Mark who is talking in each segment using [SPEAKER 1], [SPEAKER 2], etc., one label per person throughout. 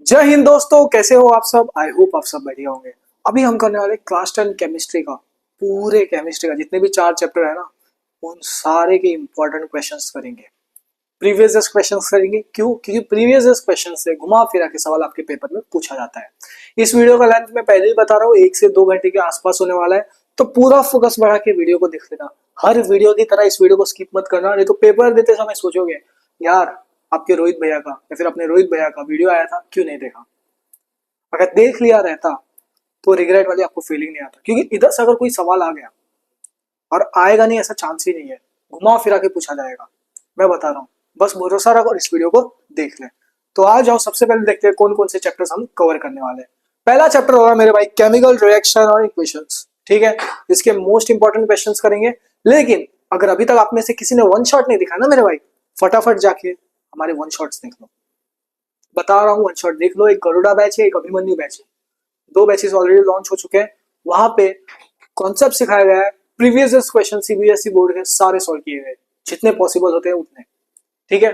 [SPEAKER 1] जय हिंद दोस्तों, कैसे हो आप सब। आई होप आप सब बढ़िया होंगे। अभी हम करने वाले क्लास 10 केमिस्ट्री का, पूरे केमिस्ट्री का जितने भी 4 चैप्टर है ना, उन सारे के इंपॉर्टेंट क्वेश्चंस करेंगे। प्रीवियस ईयर क्वेश्चंस करेंगे। क्यों? क्योंकि प्रीवियस ईयर क्वेश्चन से घुमा फिरा के सवाल आपके पेपर में पूछा जाता है। इस वीडियो का लेंथ मैं पहले ही बता रहा हूँ, 1 से 2 घंटे के आसपास होने वाला है। तो पूरा फोकस बढ़ा के वीडियो को देख लेना। हर वीडियो की तरह इस वीडियो को स्किप मत करना, नहीं तो पेपर देते समय सोचोगे यार आपके रोहित भैया का या फिर अपने रोहित भैया का वीडियो आया था, क्यों नहीं देखा। अगर देख लिया रहता तो रिग्रेट वाली आपको फीलिंग नहीं आता, क्योंकि इधर से अगर कोई सवाल आ गया और आएगा नहीं, ऐसा चांस ही नहीं है। घुमा फिरा के पूछा जाएगा, मैं बता रहा हूँ। बस भरोसा रख और इस वीडियो को देख ले। तो आ जाओ, सबसे पहले देखते हैं कौन कौन से चैप्टर्स हम कवर करने वाले हैं। पहला चैप्टर होगा मेरे भाई केमिकल रिएक्शन और इक्वेशंस। ठीक है, इसके मोस्ट इंपॉर्टेंट क्वेश्चंस करेंगे। लेकिन अगर अभी तक आप में से किसी ने वन शॉट नहीं दिखा ना मेरे भाई, फटाफट जाके हमारे वन शॉट्स देख लो। बता रहा हूँ, वन शॉट देख लो। एक गरुड़ा बैच है, एक अभिमन्यु बैच है। 2 बैचेस ऑलरेडी लॉन्च हो चुके हैं। वहां पे कॉन्सेप्ट सिखाया गया है। प्रीवियस क्वेश्चन सीबीएसई बोर्ड के सारे सॉल्व किए गए, जितने पॉसिबल होते हैं उतने। ठीक है,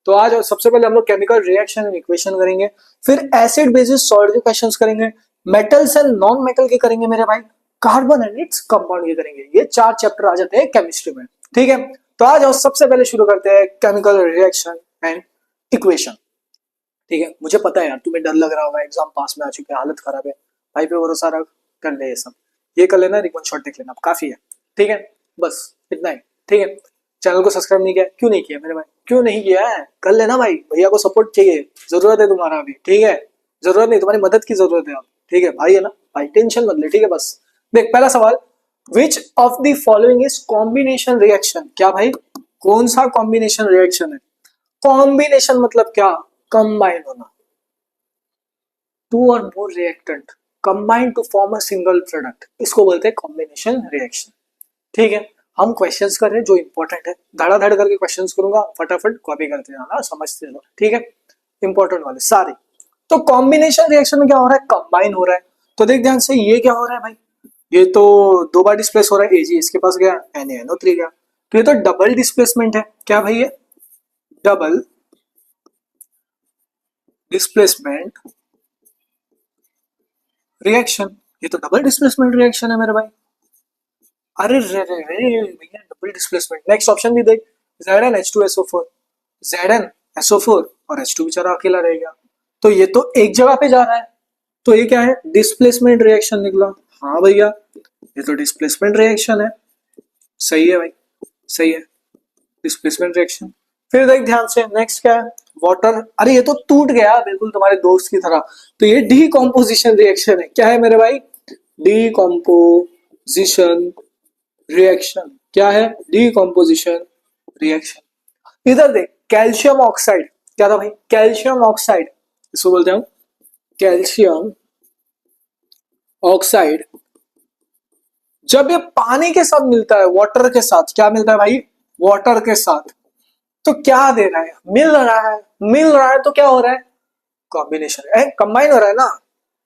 [SPEAKER 1] तो आज सबसे पहले हम लोग केमिकल रिएक्शन एंड इक्वेशन करेंगे। फिर एसिड बेसिस सॉल्ट के क्वेश्चंस करेंगे। मेटल्स एंड नॉन मेटल के करेंगे मेरे भाई। कार्बन एंड इट्स कंपाउंड के करेंगे। ये 4 चैप्टर आ जाते हैं केमिस्ट्री में। ठीक है, तो आज सबसे पहले शुरू करते हैं केमिकल रिएक्शन एंड इक्वेशन। ठीक है, मुझे पता है यार तुम्हें डर लग रहा होगा, एग्जाम पास में आ चुके हैं, हालत खराब है। भाई पे भरोसा रख, कर ले ये सब। ये कर लेना, रिबन शॉट देख लेना, काफी है। ठीक है, बस इतना ही। ठीक है, चैनल को सब्सक्राइब नहीं किया, क्यों नहीं किया मेरे भाई, क्यों नहीं किया है? कर लेना भाई, भैया को सपोर्ट चाहिए, जरूरत है तुम्हारा अभी। ठीक है, जरूरत नहीं, तुम्हारी मदद की जरूरत है अब। ठीक है भाई, है ना भाई, टेंशन मत ले। ठीक है, बस देख पहला सवाल, विच of the following is combination reaction. क्या भाई, कौन सा कॉम्बिनेशन रिएक्शन है? कॉम्बिनेशन मतलब क्या? कंबाइन होना। Two or more reactant combine to form a single product, इसको बोलते हैं कॉम्बिनेशन रिएक्शन। ठीक है, हम क्वेश्चंस कर रहे हैं जो इंपॉर्टेंट है, धड़ाधड़ करके क्वेश्चंस करूंगा, फटाफट कॉपी करते जाना, समझते जाओ। ठीक है, इंपॉर्टेंट वाले सारे। तो कॉम्बिनेशन रिएक्शन में क्या हो रहा है? कंबाइन हो रहा है। तो देख ध्यान से, ये क्या हो रहा है भाई? ये तो 2 बार डिस्प्लेस हो रहा है। एजी इसके पास गया, NaNO3 गया, तो ये तो डबल डिस्प्लेसमेंट है। क्या भाई, ये डबल डिस्प्लेसमेंट रिएक्शन। ये तो डबल डिस्प्लेसमेंट रिएक्शन है मेरे भाई। अरे रे रे रे भैया, डबल डिस्प्लेसमेंट। नेक्स्ट ऑप्शन भी देख, Zn H2SO4, Zn SO4 और H2 बेचारा अकेला रहेगा। तो ये तो एक जगह पे जा रहा है, तो ये क्या है? डिस्प्लेसमेंट रिएक्शन निकला। हाँ भैया, ये तो डिस्प्लेसमेंट रिएक्शन है। सही है भाई, सही है, डिस्प्लेसमेंट रिएक्शन। फिर देख ध्यान से, नेक्स्ट क्या है? वाटर। अरे ये तो टूट गया बिल्कुल तुम्हारे दोस्त की तरह। तो ये डीकॉम्पोजिशन रिएक्शन है। क्या है मेरे भाई? Decomposition reaction. क्या है? Decomposition reaction. इधर देख, कैल्शियम ऑक्साइड। क्या था भाई? कैल्शियम ऑक्साइड, इसको बोलते हैं हम कैल्शियम ऑक्साइड। जब ये पानी के साथ मिलता है, वाटर के साथ, क्या मिलता है भाई? वाटर के साथ, तो क्या दे रहा है? मिल रहा है। मिल रहा है तो क्या हो रहा है? कॉम्बिनेशन है, कंबाइन हो रहा है ना।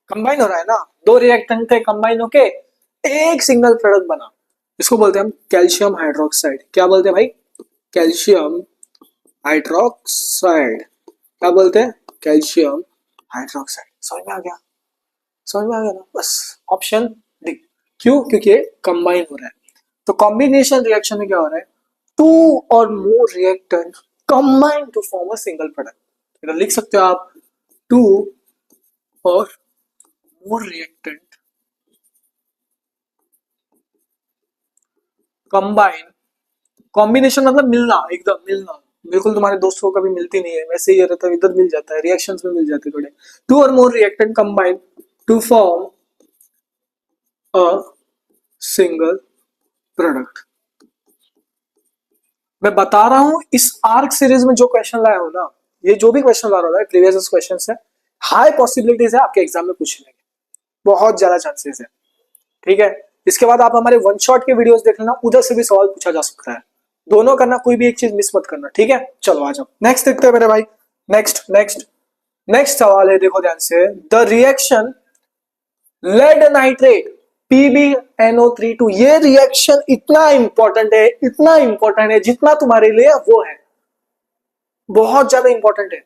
[SPEAKER 1] कंबाइन हो रहा है ना, 2 रिएक्टेंट थे, कंबाइन होके एक सिंगल प्रोडक्ट बना। इसको बोलते हैं हम कैल्शियम हाइड्रोक्साइड। क्या बोलते हैं भाई? Calcium hydroxide. क्या बोलते हैं? Calcium hydroxide. समझ में आ गया? समझ में आ गया ना? बस ऑप्शन डी। क्यों? क्योंकि ये कंबाइन हो रहा है। तो कॉम्बिनेशन रिएक्शन में क्या हो रहा है? Two or more reactant combine to form a single product. इधर लिख सकते हो आप, to or more reactant combine. Combination मतलब मिलना, एकदम मिलना। बिल्कुल तुम्हारे दोस्तों को कभी मिलती नहीं है, वैसे ही रहता है, इधर मिल जाता है, रिएक्शंस में मिल जाते हैं थोड़े। Two or more reactant combine to form a single product. मैं बता रहा हूं, इस आर्क सीरीज में जो क्वेश्चन लाया हूं ना, ये जो भी क्वेश्चन ला रहा है प्रीवियस क्वेश्चन है, हाई पॉसिबिलिटीज है आपके एग्जाम में पूछ लेंगे, बहुत ज्यादा चांसेस है। ठीक है, इसके बाद आप हमारे वन शॉट के वीडियोस देख लेना, उधर से भी सवाल पूछा जा सकता है। दोनों करना, कोई भी एक चीज मिस मत करना। ठीक है, चलो आ जाओ, नेक्स्ट देखते हैं मेरे भाई। नेक्स्ट नेक्स्ट नेक्स्ट सवाल है, देखो ध्यान से। The reaction lead nitrate PbNO3 ये रिएक्शन इतना इंपॉर्टेंट है, इतना इंपॉर्टेंट है, जितना तुम्हारे लिए वो है, बहुत ज्यादा इंपॉर्टेंट है।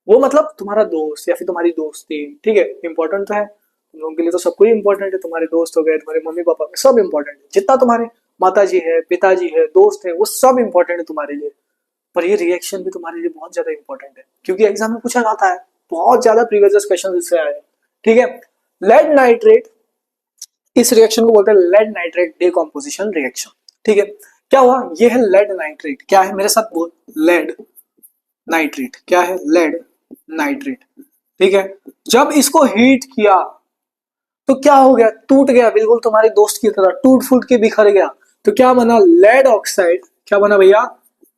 [SPEAKER 1] वो मतलब तुम्हारा दोस्त या फिर तुम्हारी दोस्ती, ठीक है, इंपॉर्टेंट तो है तुम लोगों के लिए, तो सबको ही इंपॉर्टेंट है, तुम्हारे दोस्त हो गए, तुम्हारे मम्मी पापा, सब इंपॉर्टेंट है, जितना तुम्हारे माता जी है, पिताजी है, दोस्त है, वो सब इंपॉर्टेंट है तुम्हारे लिए। पर ये रिएक्शन भी तुम्हारे लिए बहुत ज्यादा इंपॉर्टेंट है, क्योंकि एग्जाम में पूछा जाता है, बहुत ज्यादा प्रीवियस क्वेश्चन इससे आए हैं, ठीक है। लेड नाइट्रेट, इस रिएक्शन को बोलते हैं लेड नाइट्रेट डिकम्पोजिशन रिएक्शन, ठीक है। क्या हुआ, ये है लेड नाइट्रेट, क्या है मेरे साथ बोल, लेड नाइट्रेट, क्या है, लेड नाइट्रेट, ठीक है। जब इसको हीट किया तो क्या हो गया, टूट गया, बिल्कुल तुम्हारे दोस्त की तरह टूट फूट के बिखर गया। तो क्या बना, लेड ऑक्साइड, क्या बना भैया,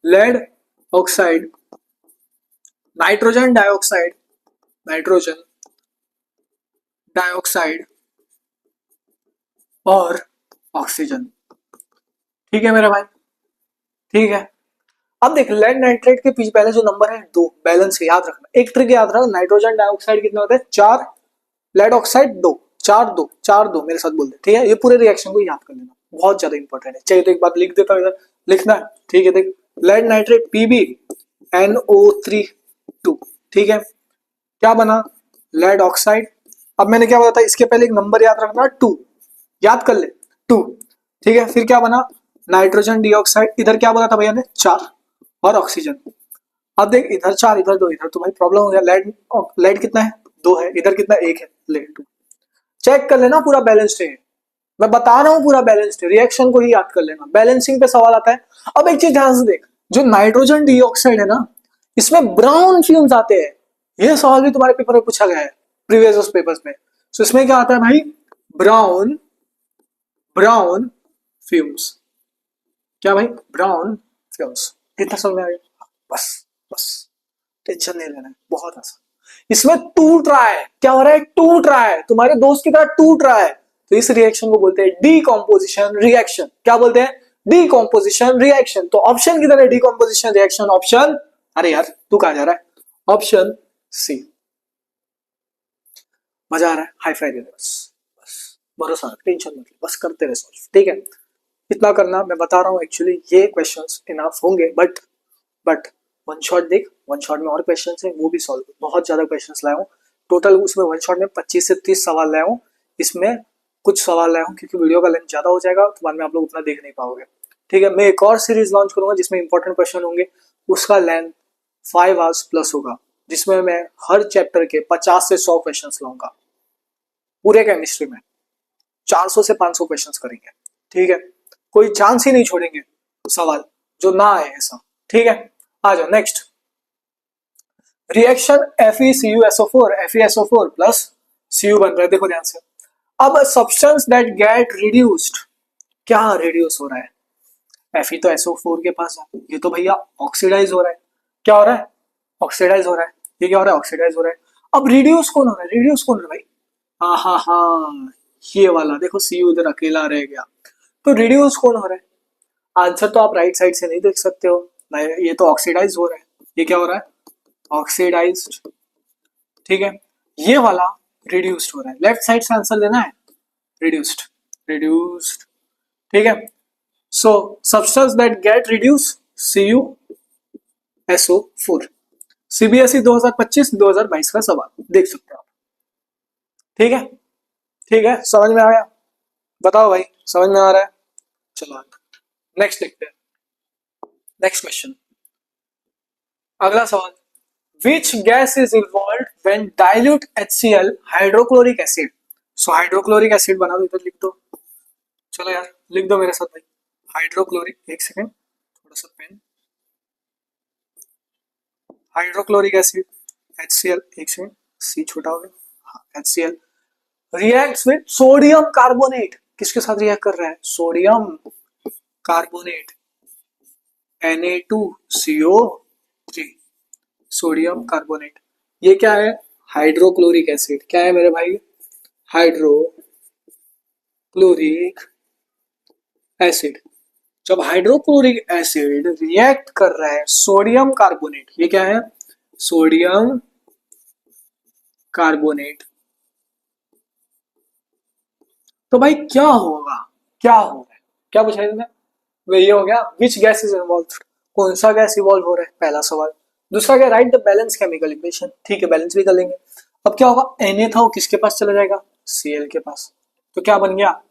[SPEAKER 1] lead oxide, nitrogen dioxide, nitrogen dioxide और ऑक्सीजन, ठीक है मेरे भाई, ठीक है। अब देख, लेड नाइट्रेट के पीछे पहले जो नंबर है दो, बैलेंस है, याद रखना, एक ट्रिक याद रखना, नाइट्रोजन डाइऑक्साइड कितने होते हैं, 4, लेड ऑक्साइड 2, 4 2 4 2 मेरे साथ बोल दे, ठीक है। ये पूरे रिएक्शन को याद कर लेना, बहुत ज्यादा इंपॉर्टेंट है। चाहिए तो एक बात लिख देता हूँ इधर, लिखना है, ठीक है। देख, लेड नाइट्रेट Pb NO3 2, ठीक है। क्या बना, लेड ऑक्साइड। अब मैंने क्या बताया, इसके पहले एक नंबर याद रखना, 2, याद कर ले, 2, ठीक है। फिर क्या बना, नाइट्रोजन डाइऑक्साइड, इधर क्या बोला था भैया ने, 4, और ऑक्सीजन। अब देख, इधर 4, इधर 2, इधर तो भाई प्रॉब्लम हो गया, लेड, लेड कितना है, 2 है, इधर कितना, 1 है, लेड 2। चेक कर लेना पूरा बैलेंस्ड है, मैं बता रहा हूं पूरा बैलेंस्ड है, रिएक्शन को ही याद कर लेना, बैलेंसिंग पे सवाल आता है। अब एक चीज ध्यान से देख, जो नाइट्रोजन डाइऑक्साइड है ना, इसमें ब्राउन फ्यूम्स आते हैं, ये सवाल भी तुम्हारे पेपर में पूछा गया है, प्रीवियस पेपर्स में। तो इसमें क्या आता है भाई, ब्राउन, ब्राउन फ्यूम्स, क्या भाई, ब्राउन फ्यूम्स, इतना समझ में आ गया, बस, बस टेंशन नहीं लेना है, बहुत आसान। इसमें टूट रहा है, क्या हो रहा है, टूट रहा है, तुम्हारे दोस्त की तरह टूट रहा है, तो इस रिएक्शन को बोलते हैं डीकॉम्पोजिशन रिएक्शन। क्या बोलते हैं, डीकॉम्पोजिशन रिएक्शन। तो ऑप्शन किधर है, डीकॉम्पोजिशन रिएक्शन, ऑप्शन, अरे यार तू कहां जा रहा है, ऑप्शन सी। मजा आ रहा है, हाई फाई दे दे बस, बस भरोसा रख, टेंशन मत ले, बस करते रहे सॉल्व, ठीक है। इतना करना, मैं बता रहा हूँ एक्चुअली ये क्वेश्चंस इनफ होंगे, बट वन शॉट देख, वन शॉट में और क्वेश्चंस हैं वो भी सॉल्व, बहुत ज्यादा क्वेश्चंस लाया हूँ टोटल, उसमें वन शॉट में 25 से 30 सवाल लाया हूँ, इसमें कुछ सवाल लाया हूँ क्योंकि वीडियो का लेंथ ज्यादा हो जाएगा तो बाद में आप लोग उतना देख नहीं पाओगे, ठीक है। मैं एक और सीरीज लॉन्च करूंगा जिसमें इंपॉर्टेंट क्वेश्चन होंगे, उसका लेंथ 5 आवर्स प्लस होगा, जिसमें मैं हर चैप्टर के 50 से 100 क्वेश्चन लाऊंगा, पूरे केमिस्ट्री में 400 से 500 क्वेश्चन करेंगे, ठीक है। कोई चांस ही नहीं छोड़ेंगे सवाल जो ना आए ऐसा, ठीक है। आ जाओ next, reaction FeCuSO4, FeSO4 plus Cu बन रहा है, देखो ध्यान से। अब सब्सटेंस दैट गेट रिड्यूस्ड, क्या रिड्यूस हो रहा है, Fe तो SO4 के पास है, ये तो भैया ऑक्सीडाइज हो रहा है, क्या हो रहा है, ऑक्सीडाइज हो रहा है, ये क्या हो रहा है, ऑक्सीडाइज हो रहा है। अब रिड्यूस कौन हो रहा है, रिड्यूस कौन हो रहा है भाई, हाँ हाँ हाँ, ये वाला देखो, Cu इधर अकेला रह गया, तो रिड्यूस कौन हो रहा है, आंसर तो आप राइट साइड से नहीं देख सकते हो, ये तो ऑक्सीडाइज हो रहा है, ये क्या हो रहा है, ऑक्सीडाइज्ड, ठीक है। ये वाला रिड्यूस्ड हो रहा है, लेफ्ट साइड से आंसर देना है, रिड्यूस्ड, रिड्यूस्ड, ठीक है। So substance that get reduce CuSO4, CBSE 2025-2022 का सवाल देख सकते हो आप, ठीक है, ठीक है, समझ में आ गया, बताओ भाई समझ में आ रहा है, चलो नेक्स्ट देखते हैं, नेक्स्ट क्वेश्चन, अगला सवाल, which gas is involved when dilute HCl hydrochloric acid. So hydrochloric acid बना दो, इधर लिख दो, चलो यार लिख दो मेरे साथ भाई, हाइड्रोक्लोरिक, एक सेकेंड थोड़ा सा पेन, हाइड्रोक्लोरिक एसिड HCl, एक सेकेंड, सी छोटा हो गया, हाँ HCl reacts with sodium carbonate, किसके साथ रिएक्ट कर रहा है, sodium carbonate Na2CO3, sodium carbonate, ये क्या है, हाइड्रोक्लोरिक एसिड, क्या है मेरे भाई, हाइड्रोक्लोरिक एसिड। जब हाइड्रोक्लोरिक एसिड रिएक्ट कर रहा है सोडियम कार्बोनेट, ये क्या है, सोडियम कार्बोनेट, तो भाई क्या होगा, क्या हो रहा है, क्या पूछा है, वही हो गया, विच गैस इज इन्वॉल्व, कौन सा गैस इवॉल्व हो रहा है, पहला सवाल। दूसरा क्या, right the balance chemical equation, ठीक है बैलेंस भी कर लेंगे। अब क्या होगा, Na था वो किसके पास चला जाएगा, Cl के पास, तो क्या बन गया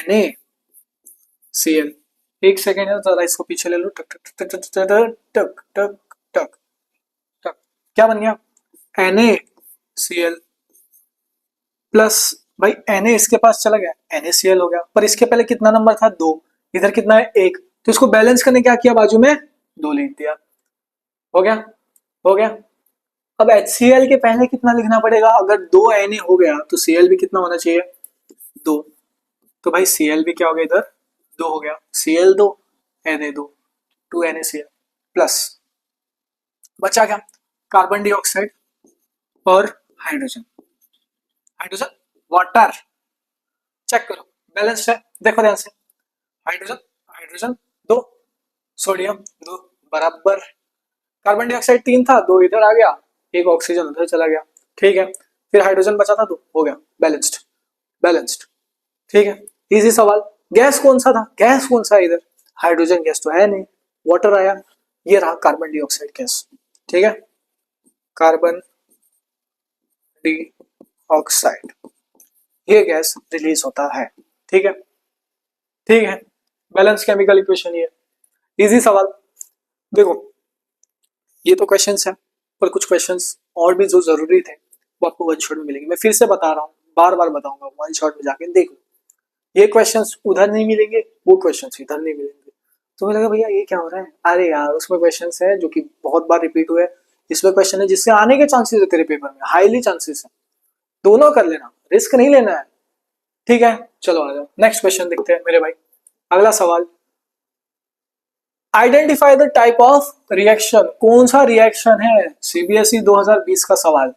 [SPEAKER 1] NaCl। एक सेकेंड है जरा इसको पीछे ले लो, टक टक टक टक टक टक टक टक टक, क्या बन गया NaCl प्लस, भाई Na इसके पास चला गया NaCl हो गया, पर इसके पहले कितना नंबर था, 2, इधर कितना है 1, तो इसको बैलेंस करने क्या किया, बाजू में 2 लिख दिया, हो गया हो गया। अब HCl के पहले कितना लिखना पड़ेगा, अगर 2 Na हो गया तो Cl भी कितना होना चाहिए, 2, तो भाई Cl भी क्या हो गया इधर 2 हो गया, Cl 2 Na 2, 2 NaCl प्लस बचा क्या, कार्बन डाइऑक्साइड और हाइड्रोजन, हाइड्रोजन वाटर, चेक करो बैलेंस है, देखो ध्यान से, हाइड्रोजन हाइड्रोजन 2, सोडियम 2 बराबर, कार्बन डाइऑक्साइड 3 था, 2 इधर आ गया, एक ऑक्सीजन उधर चला गया, ठीक है, फिर हाइड्रोजन बचा था 2, हो गया बैलेंस्ड, बैलेंस्ड, ठीक है, इजी सवाल। गैस कौन सा था, गैस कौन सा है इधर, हाइड्रोजन गैस तो है नहीं, वाटर आया, ये रहा कार्बन डाइऑक्साइड गैस, ठीक है, कार्बन डाइऑक्साइड ये गैस रिलीज होता है, ठीक है, ठीक है, बैलेंस केमिकल इक्वेशन ये, इजी सवाल। देखो ये तो क्वेश्चंस है, पर कुछ क्वेश्चंस और भी जो जरूरी थे वो आपको वन शॉट में मिलेंगे, मैं फिर से बता रहा हूँ, बार बार बताऊंगा, वन शॉट में जाके देख लो, ये क्वेश्चंस उधर नहीं मिलेंगे, वो क्वेश्चंस इधर नहीं मिलेंगे, तो मुझे लगा भैया ये क्या हो रहा है, अरे यार उसमें क्वेश्चंस है जो कि बहुत बार रिपीट हुए, इसमें क्वेश्चन है जिससे आने के चांसेस है तेरे पेपर में, हाईली चांसेस है, दोनों कर लेना, रिस्क नहीं लेना है, ठीक है। चलो आ जाओ नेक्स्ट क्वेश्चन देखते हैं मेरे भाई, अगला सवाल, identify the type of reaction, कौन सा रिएक्शन है, सीबीएसई 2020 का सवाल,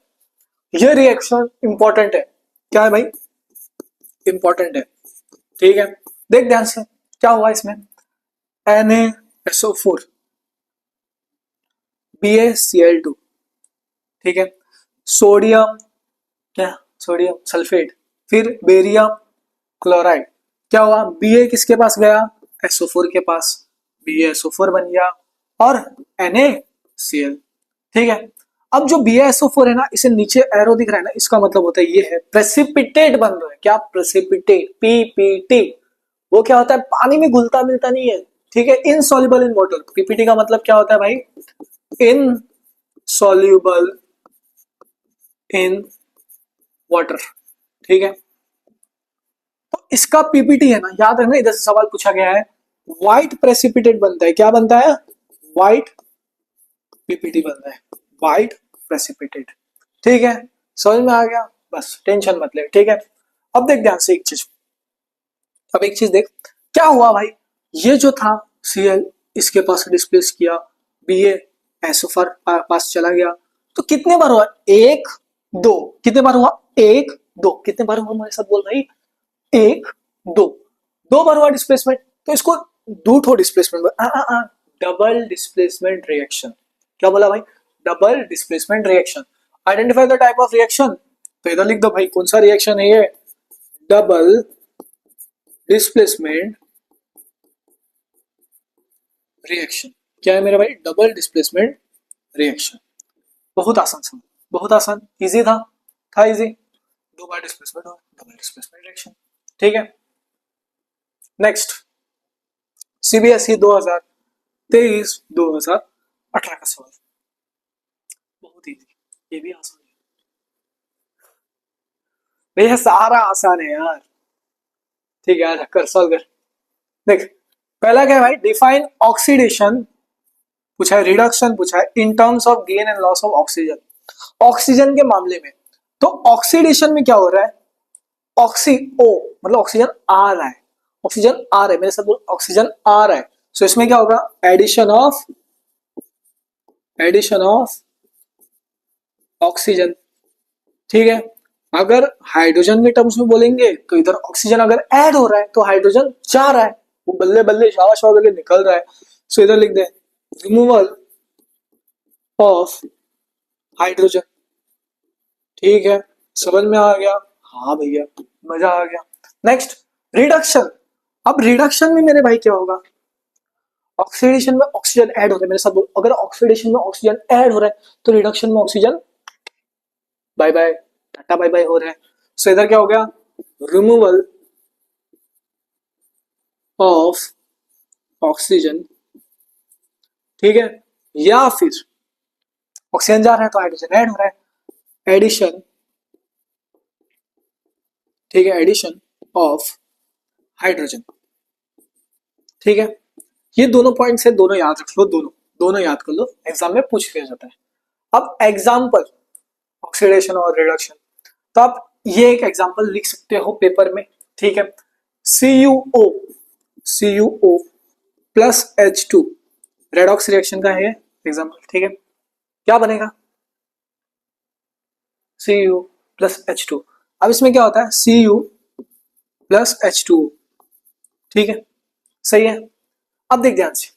[SPEAKER 1] ये रिएक्शन इंपॉर्टेंट है, क्या है भाई इंपॉर्टेंट है, ठीक है, देख ध्यान से क्या हुआ इसमें, NaSO4 BaCl2, ठीक है, सोडियम, क्या सोडियम सल्फेट, फिर बेरियम क्लोराइड, क्या हुआ Ba किसके पास गया, SO4 के पास, BaSO4 बन गया और NaCl, ठीक है। अब जो BaSO4 है ना, इसे नीचे एरो दिख रहा है ना, इसका मतलब होता है ये है प्रेसिपिटेट बन रहा है, क्या प्रेसिपिटेट, PPT, वो क्या होता है, पानी में घुलता मिलता नहीं है, ठीक है, इनसॉल्युबल इन वाटर, PPT का मतलब क्या होता है भाई, इनसॉल्युबल इन वाटर, ठीक है, तो इसका पीपीटी है ना, याद रखना, इधर से सवाल पूछा गया है, व्हाइट प्रेसिपिटेट बनता है, क्या बनता है, व्हाइट पीपीटी बनता है, व्हाइट प्रेसिपिटेट, ठीक है, समझ में आ गया, बस टेंशन मत ले, ठीक है। अब देख ध्यान से एक चीज, अब एक चीज देख, क्या हुआ भाई, ये जो था Cl इसके पास डिस्प्लेस किया, BaSO4 पास चला गया, तो कितने बार हुआ, 1 2, कितने बार हुआ, 1 2, कितने बार हुआ मेरे साथ बोल भाई, 1 2, 2 बार हुआ डिस्प्लेसमेंट, तो इसको दो ठो डिस्प्लेसमेंट, डबल डिस्प्लेसमेंट रिएक्शन, क्या बोला भाई, double displacement reaction, identify the type of reaction, तो इधर लिख दो भाई कौन सा रिएक्शन है ये, डबल डिस्प्लेसमेंट रिएक्शन, क्या है मेरे भाई, डबल डिस्प्लेसमेंट रिएक्शन, बहुत आसान समझ, बहुत आसान, इजी था इजी, 2 बार डिस्प्लेसमेंट और डबल डिस्प्लेसमेंट रिएक्शन, ठीक है। नेक्स्ट सीबीएसई 2023-2018 का सवाल, बहुत इजी, ये भी आसान है भैया, सारा आसान है यार, ठीक है यार, कर सॉल्व कर, देख पहला क्या है भाई, डिफाइन ऑक्सीडेशन पूछा है, रिडक्शन पूछा है, in terms of gain and loss of oxygen, oxygen के मामले में, तो ऑक्सीडेशन में क्या हो रहा है, ऑक्सी ओ मतलब ऑक्सीजन आ रहा है, ऑक्सीजन आ रहा है, मेरे साथ बोल ऑक्सीजन आ रहा है, सो इसमें क्या होगा, एडिशन ऑफ ऑक्सीजन, ठीक है। अगर हाइड्रोजन के टर्म्स में बोलेंगे तो इधर ऑक्सीजन अगर ऐड हो रहा है तो हाइड्रोजन जा रहा है, वो बल्ले बल्ले शावा शावा करके निकल रहा है, सो इधर लिख दे रिमूवल ऑफ हाइड्रोजन, ठीक है, समझ में आ गया, हाँ भैया मजा आ गया। नेक्स्ट रिडक्शन, अब रिडक्शन में मेरे भाई क्या होगा, ऑक्सीडेशन में ऑक्सीजन ऐड हो रहा है, मेरे साथ बोलो, अगर ऑक्सीडेशन में ऑक्सीजन ऐड हो रहा है तो रिडक्शन में oxygen bye bye tata bye bye हो रहा है। सो इधर क्या हो गया, रिमूवल ऑफ ऑक्सीजन, ठीक है, या फिर ऑक्सीजन जा रहा है तो हाइड्रोजन ऐड हो रहा है, एडिशन, ठीक है, एडिशन ऑफ हाइड्रोजन, ठीक है। ये दोनों पॉइंट्स है, दोनों याद रख लो, दोनों दोनों याद कर लो, एग्जाम में पूछ लिया जाता है। अब एग्जाम्पल ऑक्सीडेशन और रिडक्शन, तो आप ये एक एग्जाम्पल लिख सकते हो पेपर में, ठीक है। CuO plus H2 redox reaction का है एग्जाम्पल, ठीक है। क्या बनेगा, Cu प्लस H2। अब इसमें क्या होता है, Cu प्लस H2, ठीक है, सही है। अब देख ध्यान से,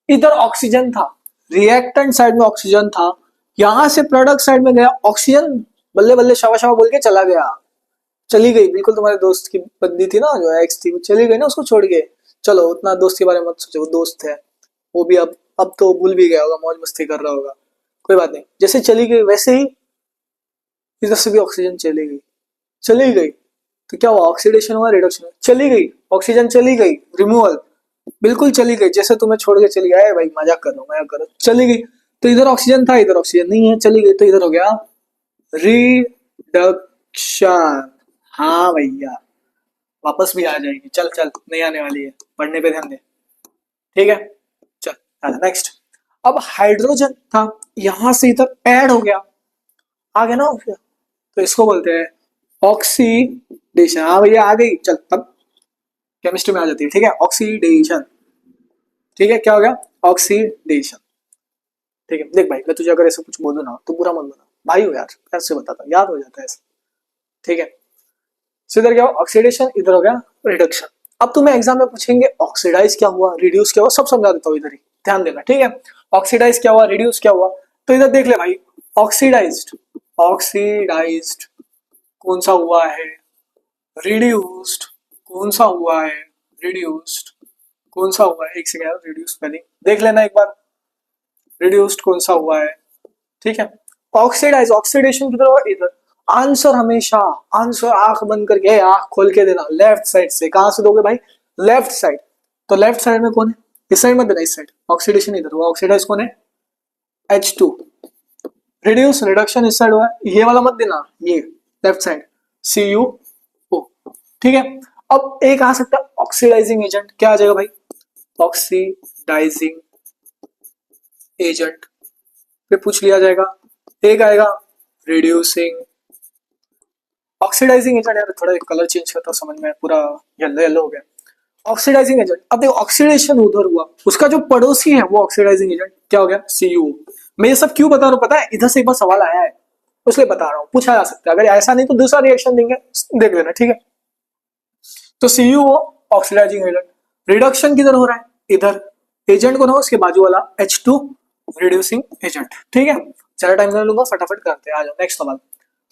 [SPEAKER 1] इधर ऑक्सीजन था, रिएक्टेंट साइड में ऑक्सीजन था, यहां से प्रोडक्ट साइड में गया ऑक्सीजन, बल्ले बल्ले शावा शावा बोल के चला गया, चली गई, बिल्कुल तुम्हारे दोस्त की बंदी थी ना जो एक्स थी, वो चली गई ना, उसको छोड़ के। चलो उतना दोस्त के बारे में मत सोचो, वो दोस्त है, वो भी अब तो भूल भी गया होगा, मौज मस्ती कर रहा होगा, कोई बात नहीं। जैसे चली गई वैसे ही इधर से भी ऑक्सीजन चली गई, चली गई तो क्या हुआ, ऑक्सीडेशन हुआ, रिडक्शन हुआ, चली गई ऑक्सीजन, चली गई, रिमूवल, बिल्कुल चली गई, जैसे तुम्हें छोड़ के चली गई, भाई मजाक कर रहा हूं, मजाक कर रहा हूं, चली गई। तो इधर ऑक्सीजन था, इधर ऑक्सीजन नहीं है, चली गई, तो इधर हो गया रिडक्शन। हाँ भैया, वापस भी आ जाएगी, चल चल नहीं आने वाली है, पढ़ने पे ध्यान दे, ठीक है। चल नेक्स्ट, अब हाइड्रोजन था, यहां से इधर ऐड हो गया, आ गया ना ऑक्सीजन, तो इसको बोलते हैं ऑक्सीडेशन। हाँ भैया आ गई, चल तब केमिस्ट्री में आ जाती है, ठीक है, ऑक्सीडेशन, ठीक है, क्या हो गया, ऑक्सीडेशन, ठीक है। देख भाई, मैं तुझे अगर ऐसा कुछ बोलूँ ना तो बुरा मत बना, भाई हो यार, प्यार से बताता, याद हो जाता है ऐसा, ठीक है। इधर क्या हो, ऑक्सीडेशन, इधर हो गया रिडक्शन। अब तुम्हें एग्जाम में पूछेंगे ऑक्सीडाइज क्या हुआ, रिड्यूस क्या हुआ, सब समझा देता हूँ इधर ही, ध्यान देना, ठीक है। ऑक्सीडाइज क्या हुआ, रिड्यूस क्या हुआ, तो इधर देख ले भाई, ऑक्सीडाइज्ड, ऑक्सीडाइज्ड कौन सा हुआ है, रिड्यूस्ड कौन सा हुआ है, रिड्यूस्ड कौन सा हुआ है, एक सेकंड, रिड्यूस पहले देख लेना एक बार, रिड्यूस्ड कौन सा हुआ है, ठीक है। ऑक्सीडाइज, ऑक्सीडेशन किधर हुआ, इधर। आंसर हमेशा, आंसर आंख बंद करके, आंख खोल के देना, लेफ्ट साइड से, कहां से दोगे भाई, लेफ्ट साइड। तो लेफ्ट साइड में कौन है, इस साइड मत देना, इस साइड, ऑक्सीडेशन इधर हुआ, ऑक्सीडाइज कौन है, H2, रिड्यूस रिडक्शन इस साइड हुआ, ये वाला मत देना, ये लेफ्ट साइड CuO, ठीक है। अब एक आ सकता है ऑक्सीडाइजिंग एजेंट, क्या आ जाएगा भाई, ऑक्सीडाइजिंग एजेंट पे पूछ लिया जाएगा। एक आएगा रिड्यूसिंग, ऑक्सीडाइजिंग एजेंट, यार थोड़ा कलर चेंज करता समझ में, पूरा येलो येलो हो गया, ऑक्सीडाइजिंग एजेंट। अब देखो ऑक्सीडेशन उधर हुआ, उसका जो पड़ोसी है वो ऑक्सीडाइजिंग एजेंट क्या हो गया, CuO। मैं ये सब क्यों बता रहा हूँ पता है, इधर से एक बार सवाल आया है इसलिए बता रहा हूँ, पूछा जा सकता है, अगर ऐसा नहीं तो दूसरा रिएक्शन देंगे, देख लेना, ठीक है। तो CuO ऑक्सीडाइजिंग एजेंट, रिडक्शन किधर हो रहा है, इधर, एजेंट कौन हो, उसके बाजू वाला H2 रिड्यूसिंग एजेंट, ठीक है। चलो टाइम नहीं लूंगा, फटाफट करते हैं, आ जाओ नेक्स्ट सवाल।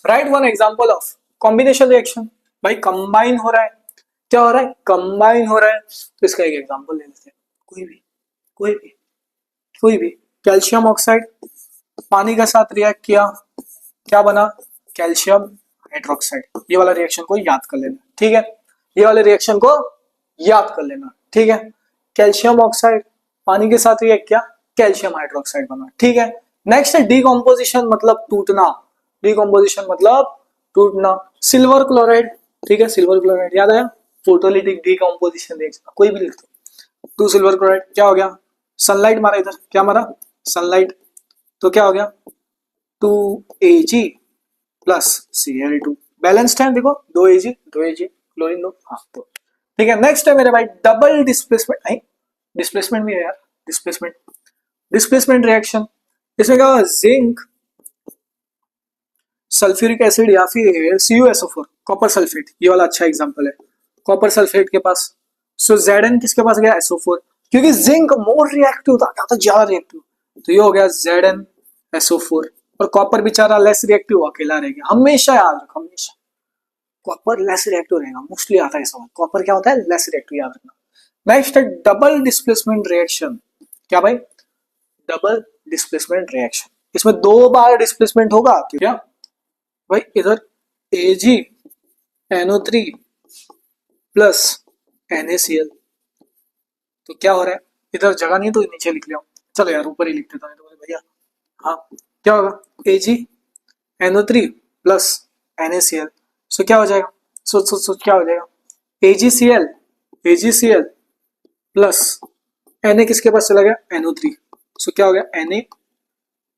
[SPEAKER 1] Right one example of combination reaction, भाई कंबाइन हो रहा है, क्या हो रहा है, कंबाइन हो रहा है, तो इसका एक एग्जांपल ले लेते हैं, कोई भी कोई भी कोई भी, कैल्शियम ऑक्साइड पानी के साथ रिएक्ट किया, क्या बना, कैल्शियम हाइड्रोक्साइड। ये वाला रिएक्शन को याद कर लेना, ठीक है, ये वाले रिएक्शन को याद कर लेना, ठीक है। कैल्शियम ऑक्साइड पानी के साथ रिएक्ट किया, कैल्शियम हाइड्रोक्साइड बना, ठीक है। नेक्स्ट है डीकॉम्पोजिशन, मतलब टूटना, डीकॉम्पोजिशन मतलब टूटना, सिल्वर क्लोराइड, ठीक है, सिल्वर क्लोराइड याद आया, फोटोलिटिक डीकॉम्पोजिशन रिएक्शन, कोई भी लिख दो, 2 सिल्वर क्लोराइड, क्या हो गया, सनलाइट मारा इधर, क्या मारा, सनलाइट, तो क्या हो गया 2Ag प्लस Cl2, बैलेंस्ड है, देखो 2Ag क्लोरीन 2, हाँ तो ठीक है। नेक्स्ट है मेरे भाई डबल डिस्प्लेसमेंट, नहीं डिस्प्लेसमेंट भी है यार, डिस्प्लेसमेंट रिएक्शन, इसमें क्या होगा, जिंक सल्फ्यूरिक एसिड या फिर CuSO4 कॉपर सल्फेट, ये वाला अच्छा एग्जांपल है, कॉपर सल्फेट के पास, सो Zn किसके पास गया, SO4, क्योंकि जिंक मोर रिएक्टिव था, क्या था, ज्यादा रिएक्टिव, तो ये हो गया ZnSO4, और कॉपर बेचारा लेस रिएक्टिव, अकेला रह गया। हमेशा याद रख, हमेशा कॉपर लेस रिएक्टिव रहेगा, मोस्टली आता है सवाल, कॉपर क्या होता है, लेस रिएक्टिव, याद रखना। नेक्स्ट है डबल डिस्प्लेसमेंट रिएक्शन, क्या भाई, डबल डिस्प्लेसमेंट रिएक्शन। इसमें 2 बार डिस्प्लेसमेंट होगा क्या भाई, इधर AgNO3 प्लस NaCl, तो क्या हो रहा है, इधर जगह नहीं तो नीचे लिख लिया, चलो यार ऊपर ही लिख देता हूँ तो भैया। हाँ, क्या होगा, AgNO3 प्लस NaCl, सो क्या हो जाएगा, सोच क्या हो जाएगा, AgCl प्लस Na किसके पास चला गया, NO3, सो क्या हो गया,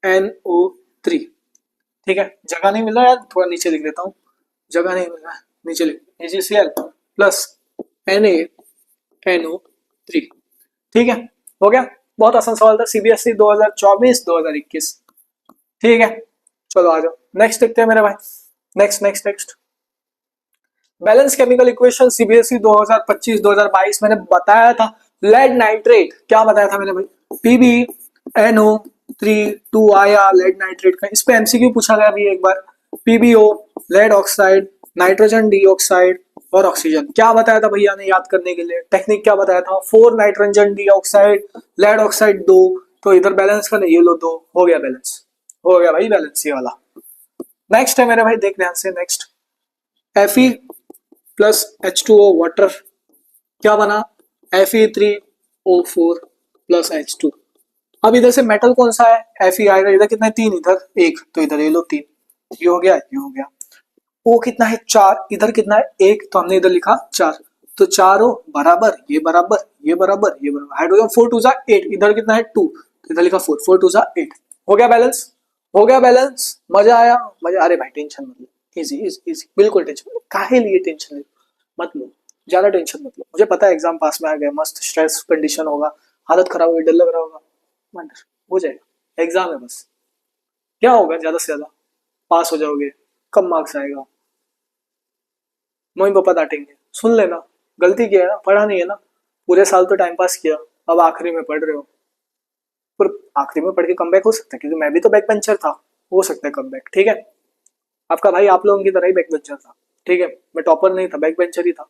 [SPEAKER 1] NaNO3। ठीक है, जगह नहीं मिल रहा यार, थोड़ा नीचे लिख देता हूँ, जगह नहीं मिल रहा है, नीचे लिख, AgCl प्लस NaNO3। ठीक है, हो गया, बहुत आसान सवाल था, CBSE 2024-2021। ठीक है, चलो आ जाओ नेक्स्ट देखते हैं मेरे भाई, next next next balance chemical equation CBSE 2025-2022 मैंने बताया था, लेड नाइट्रेट, क्या बताया था मैंने भाई, PbNO3 2 आया लेड नाइट्रेट का, इस पे MCQ पूछा गया भी एक बार, PbO lead oxide, nitrogen dioxide और ऑक्सीजन, क्या बताया था भैया ने याद करने के लिए, टेक्निक क्या बताया था, 4 नाइट्रोजन डाइऑक्साइड लेड ऑक्साइड 2, तो इधर बैलेंस करने ये लो 2, हो गया बैलेंस, हो गया भाई बैलेंस ये वाला। नेक्स्ट है मेरे भाई, देख ध्यान से, next Fe plus H2O water, क्या बना, Fe3O4 प्लस H2। अब इधर से मेटल कौन सा है, Fe आएगा, इधर कितना है 3, इधर 1, तो इधर ये लो 3, ये हो गया, ये हो गया। O कितना है 4, इधर कितना है 1, तो हमने इधर लिखा 4, तो 4 बराबर ये बराबर ये बराबर ये बराबर, हाइड्रोजन 4 2 जा 8, इधर कितना है 2, तो इधर लिखा 4 4 2 जा 8, हो गया बैलेंस, हो गया बैलेंस, मजा आया, मजा, अरे भाई टेंशन मत लो, इजी इजी इजी, बिल्कुल टेंशन काहे लिए टेंशन मत लो, ज्यादा टेंशन मत लो, मुझे पता है एग्जाम पास में आ गए, मस्त स्ट्रेस कंडीशन होगा, हालत खराब होगी, डर लग रहा होगा, मत, हो जाएगा, एग्जाम है बस, क्या होगा, ज्यादा से ज्यादा पास हो जाओगे, कम मार्क्स आएगा, मम्मी पापा डांटेंगे, सुन लेना, गलती किया है ना, पढ़ा नहीं है ना, पूरे साल तो टाइम पास किया, अब आखिरी में पढ़ रहे हो, पर आखिरी में पढ़ के कमबैक हो सकता है, क्योंकि मैं भी तो बैक बेंचर था, हो सकता है कमबैक, ठीक है, आपका भाई आप लोगों की तरह ही बैक बेंचर था, ठीक है, मैं टॉपर नहीं था, बैक बेंचर ही था,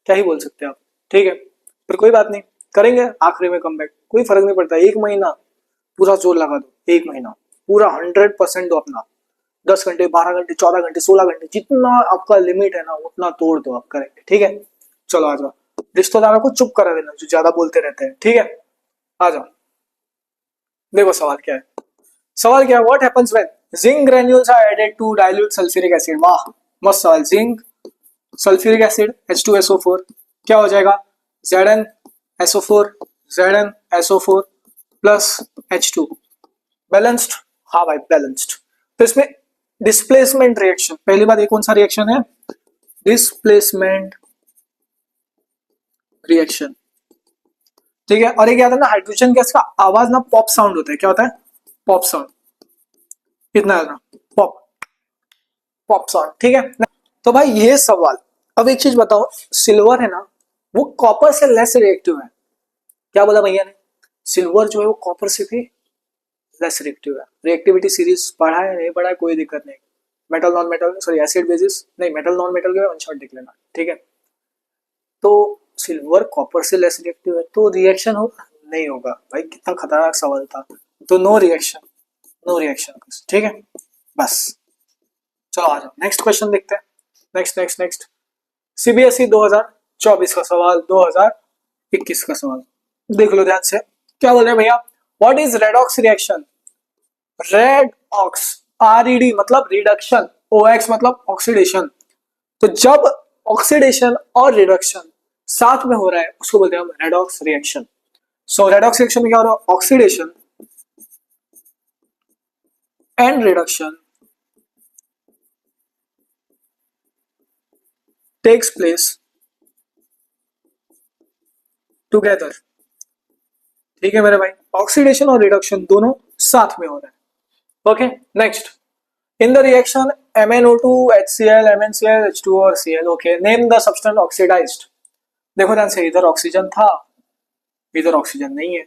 [SPEAKER 1] क्या ही बोल सकते हैं आप, ठीक है, पर कोई बात नहीं, करेंगे आखिरी में कमबैक, कोई फर्क नहीं पड़ता, 1 महीना पूरा जोर लगा दो, 1 महीना पूरा 100% दो अपना, 10 घंटे 12 घंटे 14 घंटे 16 घंटे, जितना आपका लिमिट है ना उतना तोड़ दो आप, करेंगे, ठीक है, चलो आ जाओ, रिश्तेदारों को चुप करा देना जो ज्यादा बोलते रहते हैं, ठीक है, आ जाओ, देखो सवाल क्या है, सवाल क्या है, what happens when zinc granules are added to dilute sulphuric acid, वाह मस्त सवाल, जिंक सल्फ्यूरिक एसिड H2SO4, क्या हो जाएगा, ZnSO4 ZnSO4 plus H2, balanced, हाँ भाई बैलेंस्ड, तो इसमें डिस्प्लेसमेंट रिएक्शन, पहली बात ये कौन सा रिएक्शन है, डिस्प्लेसमेंट रिएक्शन, ठीक है, और एक याद है ना, हाइड्रोजन गैस का आवाज ना पॉप साउंड होता है, क्या होता है, पॉप साउंड, इतना याद ना, पॉप पॉप साउंड, ठीक है, तो भाई ये सवाल, अब एक चीज बताओ, सिल्वर है ना वो कॉपर से लेस रिएक्टिव है, क्या बोला भैया ने, सिल्वर जो है वो कॉपर से भी लेस रिएक्टिव है, रिएक्टिविटी सीरीज पढ़ा है नहीं पढ़ा है कोई दिक्कत नहीं, metal non metal sorry acid basis नहीं, मेटल नॉन मेटल के वन शॉट देख लेना, ठीक है, तो सिल्वर कॉपर से लेस रिएक्टिव है, तो रिएक्शन होगा नहीं होगा भाई, कितना खतरनाक सवाल था, तो नो रिएक्शन, नो रिएक्शन, ठीक है, बस, चलो आ जाओ नेक्स्ट क्वेश्चन देखते हैं, नेक्स्ट नेक्स्ट नेक्स्ट CBSE 2024 का सवाल, 2021 का सवाल, देख लो ध्यान से, क्या बोल रहे हैं भैया, what is redox reaction, red ox, RED मतलब रिडक्शन, OX मतलब ऑक्सीडेशन, तो जब ऑक्सीडेशन और रिडक्शन साथ में हो रहा है उसको बोलते हैं हम redox reaction, so redox reaction में क्या हो रहा है, oxidation and reduction takes place together, ठीक है मेरे भाई, ऑक्सीडेशन और रिडक्शन दोनों साथ में हो रहा है, okay, next in the reaction MnO2 HCl MnCl H2O और Cl, okay, name the substance oxidised, देखो ध्यान से, इधर ऑक्सीजन था इधर ऑक्सीजन नहीं है,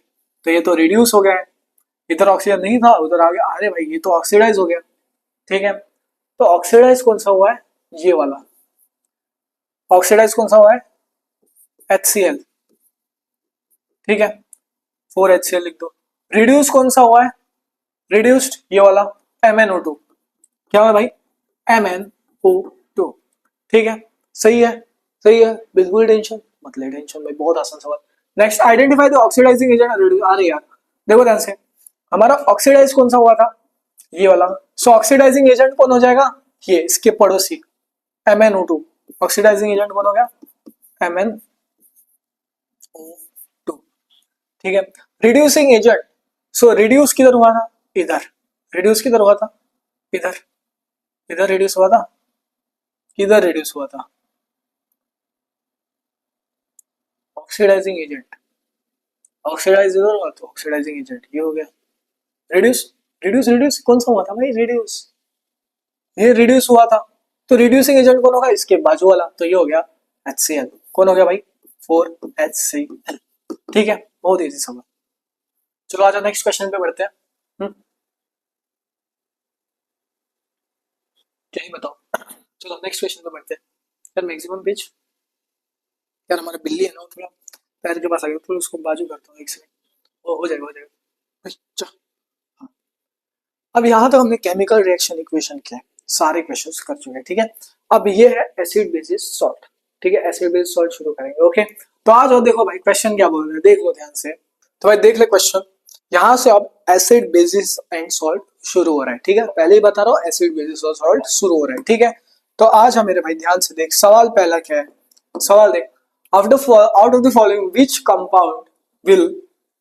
[SPEAKER 1] तो ये तो रिड्यूस हो गया है, इधर ऑक्सीजन नहीं था उधर आ गया, अरे भाई ये तो ऑक्सीडाइज हो गया, ठीक है, तो ऑक्सीडाइज कौन सा हुआ है, ये वाला ऑक्सीडाइज कौन सा हुआ है HCl, ठीक है, 4HCl लिख दो, रिड्यूस कौन सा हुआ है? रिड्यूस्ड ये वाला MnO2, क्या हुआ भाई? MnO2, ठीक है, सही है, सही है, बिल्कुल टेंशन मत ले, टेंशन भाई, बहुत आसान सवाल। Next, identify the oxidising agent. अरे यार देखो ध्यान से, हमारा ऑक्सीडाइज कौन सा हुआ था? ये वाला। सो ऑक्सीडाइजिंग एजेंट कौन हो जाएगा? ये इसके पड़ोसी MnO2। ऑक्सीडाइजिंग एजेंट कौन हो गया? MnO2, ठीक है। रिड्यूसिंग एजेंट, सो रिड्यूस किधर हुआ था? इधर। रिड्यूस किधर हुआ था? इधर। इधर रिड्यूस हुआ था, किधर रिड्यूस हुआ था? ऑक्सीडाइजिंग एजेंट, ऑक्सीडाइज इधर हुआ तो ऑक्सीडाइजिंग एजेंट ये हो गया। रिड्यूस, रिड्यूस रिड्यूस कौन सा हुआ था भाई? रिड्यूस, ये रिड्यूस हुआ था, तो रिड्यूसिंग एजेंट कौन होगा? इसके बाजू वाला, तो ये हो गया HCl। कौन हो गया भाई? 4HCl, ठीक है, बहुत इजी सवाल। चलो आ जाओ नेक्स्ट क्वेश्चन पे बढ़ते हैं। क्या ही बताओ, चलो नेक्स्ट क्वेश्चन पे बढ़ते हैं। यार मैक्सिमम पेज, यार हमारा बिल्ली है ना वो थोड़ा पैर के पास आ गया, तो उसको बाजू करता हूँ, एक सेकंड, हो जाएगा, हो जाएगा। अच्छा, हाँ। अब यहाँ तक हमने केमिकल रिएक्शन इक्वेशन के सारे क्वेश्चंस कर चुके हैं, ठीक है। अब ये है एसिड बेसिस सॉल्ट, ठीक है, एसिड बेसिस सॉल्ट शुरू करेंगे, ओके। तो आ जाओ, देखो भाई क्वेश्चन क्या बोल रहे हैं, देख लो ध्यान से। तो भाई देख ले क्वेश्चन, यहाँ से अब एसिड बेसिस एंड सॉल्ट शुरू हो रहा है, ठीक है, पहले ही बता रहा हूँ एसिड बेसिस और सॉल्ट शुरू हो रहा है, ठीक है। तो आज हम मेरे भाई ध्यान से देख, सवाल पहला क्या है? सवाल देख, out of the following which compound will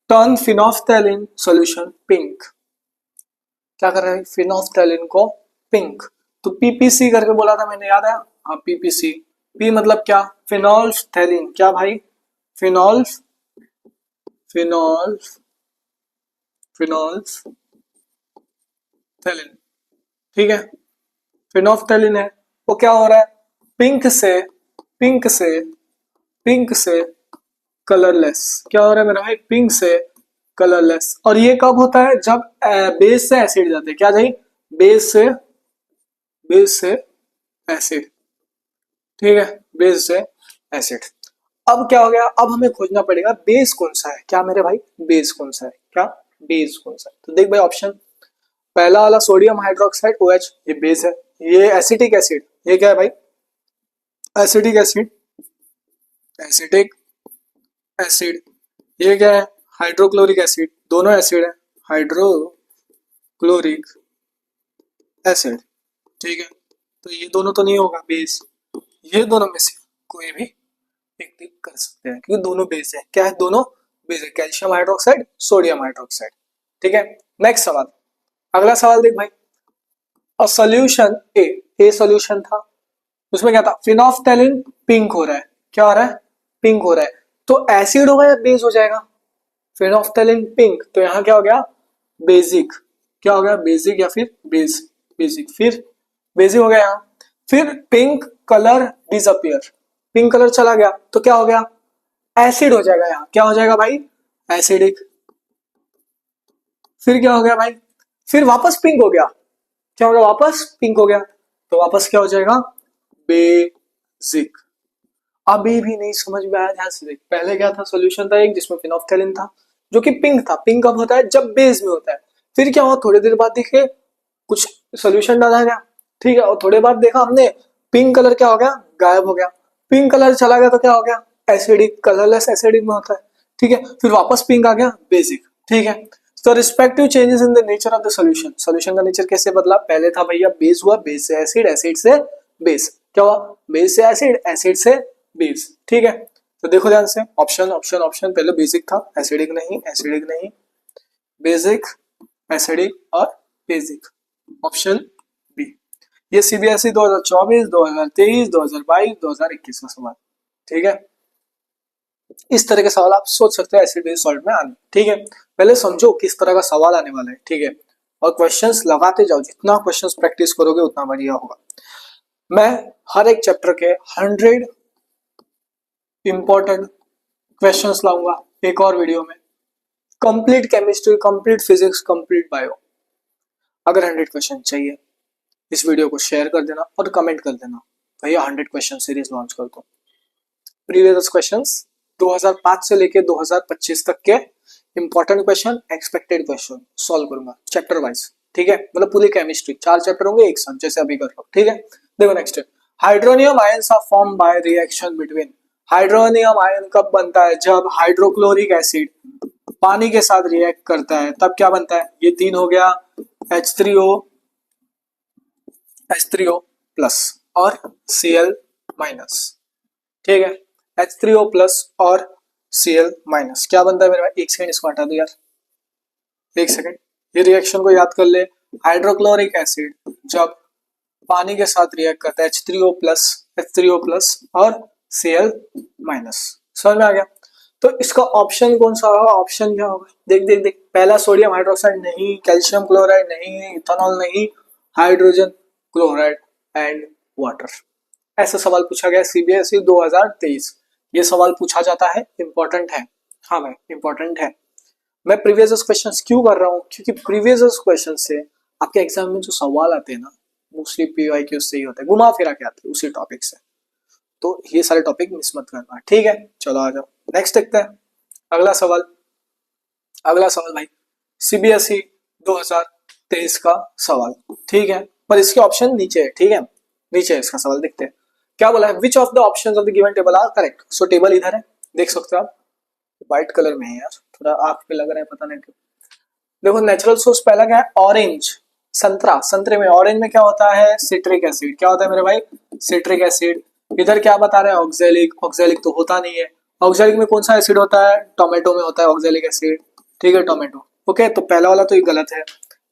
[SPEAKER 1] turn phenolphthalein solution pink? क्या कर रहे हैं? फिनोफ्थैलिन को पिंक। तो PPC करके बोला था मैंने, याद है? हाँ PPC, पी मतलब क्या? फिनोल्फथैलिन, क्या भाई? फिनोल्फ, फिनोल्फ, फिनोल्फथैलिन, ठीक है, फिनोफ्थैलिन है। वो क्या हो रहा है? पिंक से, पिंक से, पिंक से कलरलेस, क्या हो रहा है मेरा भाई? पिंक से कलरलेस। और ये कब होता है? जब बेस से एसिड जाते हैं, क्या भाई? बेस से, बेस से एसिड, ठीक है, बेस से एसिड। अब क्या हो गया? अब हमें खोजना पड़ेगा बेस कौन सा है, क्या मेरे भाई? बेस कौन सा है, क्या बेस कौन सा है? तो देख भाई ऑप्शन, पहला वाला सोडियम हाइड्रोक्साइड OH, ये बेस है। ये एसिटिक एसिड, ये क्या है भाई? Acetic acid, acetic acid. ये क्या है? हाइड्रोक्लोरिक एसिड, दोनों एसिड है, हाइड्रोक्लोरिक एसिड, ठीक है। तो ये दोनों तो नहीं होगा बेस, ये दोनों में से कोई भी एक टिक कर सकते हैं, क्योंकि दोनों बेस है। क्या है? दोनों बेस है, कैल्शियम हाइड्रोक्साइड, सोडियम हाइड्रोक्साइड, ठीक है। नेक्स्ट सवाल, अगला सवाल देख भाई, अ सॉल्यूशन ए सॉल्यूशन था, उसमें क्या था? फिनोफ्थैलिन पिंक हो रहा है, क्या हो रहा है? पिंक हो रहा है। तो एसिड होगा या बेस हो जाएगा? फिनोफ्थैलिन पिंक, तो यहाँ क्या हो गया? बेसिक, क्या हो गया? बेसिक या फिर बेस, बेसिक, फिर बेसिक हो गया यहाँ। फिर pink colour disappear, pink colour चला गया, तो क्या हो गया? एसिड हो जाएगा यहाँ, क्या हो जाएगा भाई? एसिडिक। फिर क्या हो गया भाई? फिर वापस पिंक हो गया, क्या हो गया? वापस पिंक हो गया, तो वापस क्या हो जाएगा? बेसिक। अभी भी नहीं समझ में आया? ध्यान से देख, पहले क्या था? सॉल्यूशन था एक जिसमें फिनोफ्थैलिन था, जो कि पिंक था। पिंक कब होता है? जब बेस में होता है। फिर क्या हुआ? थोड़ी देर बाद देखे कुछ सॉल्यूशन डाला गया, ठीक है, और थोड़ी बार देखा हमने पिंक कलर क्या हो गया? गायब हो गया। पिंक कलर चला गया तो क्या हो गया? एसिडिक, कलरलेस एसिडिक में होता है, ठीक है। फिर वापस पिंक आ गया, बेसिक, ठीक है। तो respective changes in the nature of the solution, solution का नेचर कैसे बदला? पहले था भैया बेस हुआ, बेस से एसिड, एसिड से बेस, क्या हुआ? बेस से एसिड, एसिड से बेस, ठीक है। तो देखो ध्यान से, ऑप्शन ऑप्शन ऑप्शन, पहले बेसिक था, एसिडिक नहीं, एसिडिक नहीं, बेसिक, एसिडिक और बेसिक, ऑप्शन बी। ये CBSE 2024, 2023, 2022, 2021 का सवाल, ठीक है। इस तरह के सवाल आप सोच सकते हो एसिड बेस सॉल्ट में आने, ठीक है। पहले समझो किस तरह का सवाल आने वाला है, ठीक है, और क्वेश्चंस लगाते जाओ, जितना क्वेश्चंस प्रैक्टिस करोगे उतना बढ़िया होगा। मैं हर एक चैप्टर के 100 इंपॉर्टेंट क्वेश्चंस लाऊंगा एक और वीडियो में, complete chemistry, complete physics, complete bio. अगर 100 क्वेश्चन चाहिए, इस वीडियो को शेयर कर देना और कमेंट कर देना, भैया 100 क्वेश्चन सीरीज लॉन्च कर दो। प्रीवियस क्वेश्चंस 2005 से लेके 2025 तक के important question, expected question solve करूंगा चैप्टर वाइज, ठीक है, मतलब पूरी केमिस्ट्री 4 चैप्टर होंगे एक साथ, जैसे अभी कर रहा हूं, ठीक है। देखो next, hydronium ions are formed by reaction between, hydronium ion कब बनता है, जब हाइड्रोक्लोरिक एसिड पानी के साथ रिएक्ट करता है, तब क्या बनता है, ये 3 हो गया, H3O H3O प्लस और Cl माइनस, ठीक है, H3O प्लस और Cl माइनस क्या बनता है मेरे भाई, एक सेकंड इसको हटा दो यार, एक सेकंड, ये रिएक्शन को याद कर ले, हाइड्रोक्लोरिक एसिड जब पानी के साथ रिएक्ट करता है H3O प्लस और Cl माइनस, समझ में आ गया। तो इसका ऑप्शन कौन सा होगा, ऑप्शन क्या होगा, देख देख देख, पहला सोडियम हाइड्रोक्साइड नहीं, कैल्शियम क्लोराइड नहीं, इथेनॉल नहीं, हाइड्रोजन क्लोराइड एंड वाटर। ऐसा सवाल पूछा गया सीबीएसई 2023, ये सवाल पूछा जाता है, इंपॉर्टेंट है, हाँ भाई इंपॉर्टेंट है। मैं प्रीवियस क्वेश्चंस क्यों कर रहा हूँ, क्योंकि प्रीवियस क्वेश्चन से आपके एग्जाम में जो सवाल आते हैं ना, मोस्टली पीवाईक्यू से ही होते हैं, घुमा फिरा के आते हैं उसी टॉपिक से, तो ये सारे टॉपिक मिस मत करना, ठीक है। चलो आ जाओ नेक्स्ट देखते हैं अगला सवाल। अगला सवाल भाई सीबीएसई 2023 का सवाल, ठीक है, पर इसके ऑप्शन नीचे है, ठीक है, नीचे है इसका सवाल, देखते हैं क्या बोला है, which of the options of the given table are correct. So table इधर है, देख सकते हो आप, व्हाइट कलर में है यार, थोड़ा आंख पे लग रहा है, पता नहीं क्यों। देखो नेचुरल सोर्स पहला क्या है, ऑरेंज, संतरा, संतरे में ऑरेंज में क्या होता है, सिट्रिक एसिड, क्या होता है मेरे भाई, सिट्रिक एसिड। इधर क्या बता रहे हैं, ऑक्सैलिक, ऑक्सैलिक तो होता नहीं है, ऑक्सैलिक में कौन सा एसिड होता है, टोमेटो में होता है ऑक्सैलिक एसिड, ठीक है, टोमेटो, ओके, तो पहला वाला तो ये गलत है।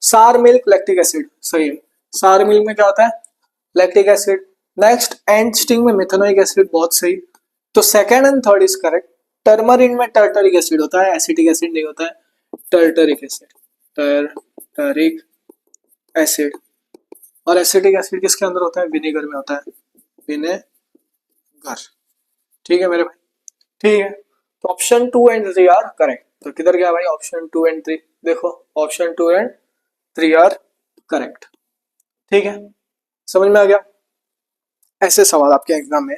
[SPEAKER 1] सार मिल्क लैक्टिक एसिड सही है, सार मिल्क में क्या होता है, lactic acid. Next ant sting में मेथनोइक एसिड, बहुत सही, तो second and third is correct. Tamarind में टर्टरिक एसिड होता है, एसिटिक एसिड नहीं होता है, टर्टरिक एसिड, टर्टरिक एसिड। और एसिटिक एसिड किसके अंदर होता है, विनेगर में होता है, विनेगर, ठीक है मेरे भाई, ठीक है। तो ऑप्शन 2 एंड 3 आर करेक्ट, तो किधर गया भाई ऑप्शन 2 एंड 3, देखो ऑप्शन 2 एंड 3 आर करेक्ट, ठीक है, समझ में आ गया। ऐसे सवाल आपके एग्जाम में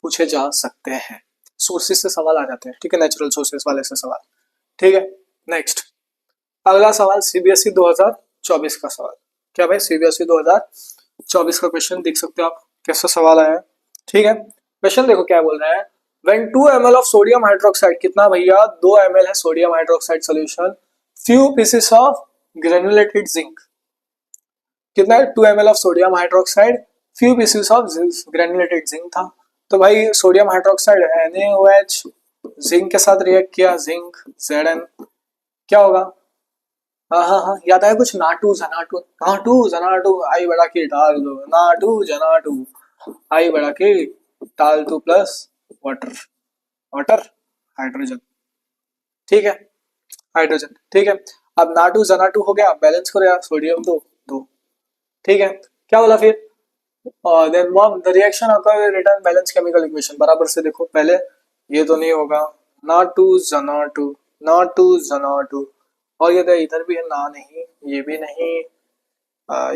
[SPEAKER 1] पूछे जा सकते हैं, सोर्सेस से सवाल आ जाते हैं, ठीक है, नेचुरल सोर्सेस वाले से सवाल, ठीक है। नेक्स्ट अगला सवाल सीबीएसई 2024 का सवाल, क्या भाई सीबीएसई 2024 का क्वेश्चन देख सकते हो आप, कैसा सवाल आया है, ठीक है। क्वेश्चन देखो क्या बोल रहा है, when 2 ml of sodium hydroxide, कितना भैया 2 ml है sodium hydroxide solution, few pieces of granulated zinc, कितना है 2 ml of sodium hydroxide, few pieces of granulated zinc था, तो भाई सोडियम हाइड्रोक्साइड NaOH जिंक के साथ रिएक्ट किया, जिंक Zn, क्या होगा, हाँ याद आया कुछ, नाटू जनाटू, नाटू जनाटू आई बड़ा की डाल दो, नाटू जनाटू आई बड़ा की डाल दो प्लस वाटर, वाटर हाइड्रोजन, ठीक है, हाइड्रोजन, ठीक है। अब नाटू जनाटू हो गया, बैलेंस करो यार, सोडियम दो दो, ठीक है, क्या बोला फिर, then the reaction occur return balance chemical equation, बराबर से देखो पहले, ये तो नहीं होगा, नाटू जनाटू, नाटू जनाटू, और ये इधर भी है ना, नहीं ये भी नहीं,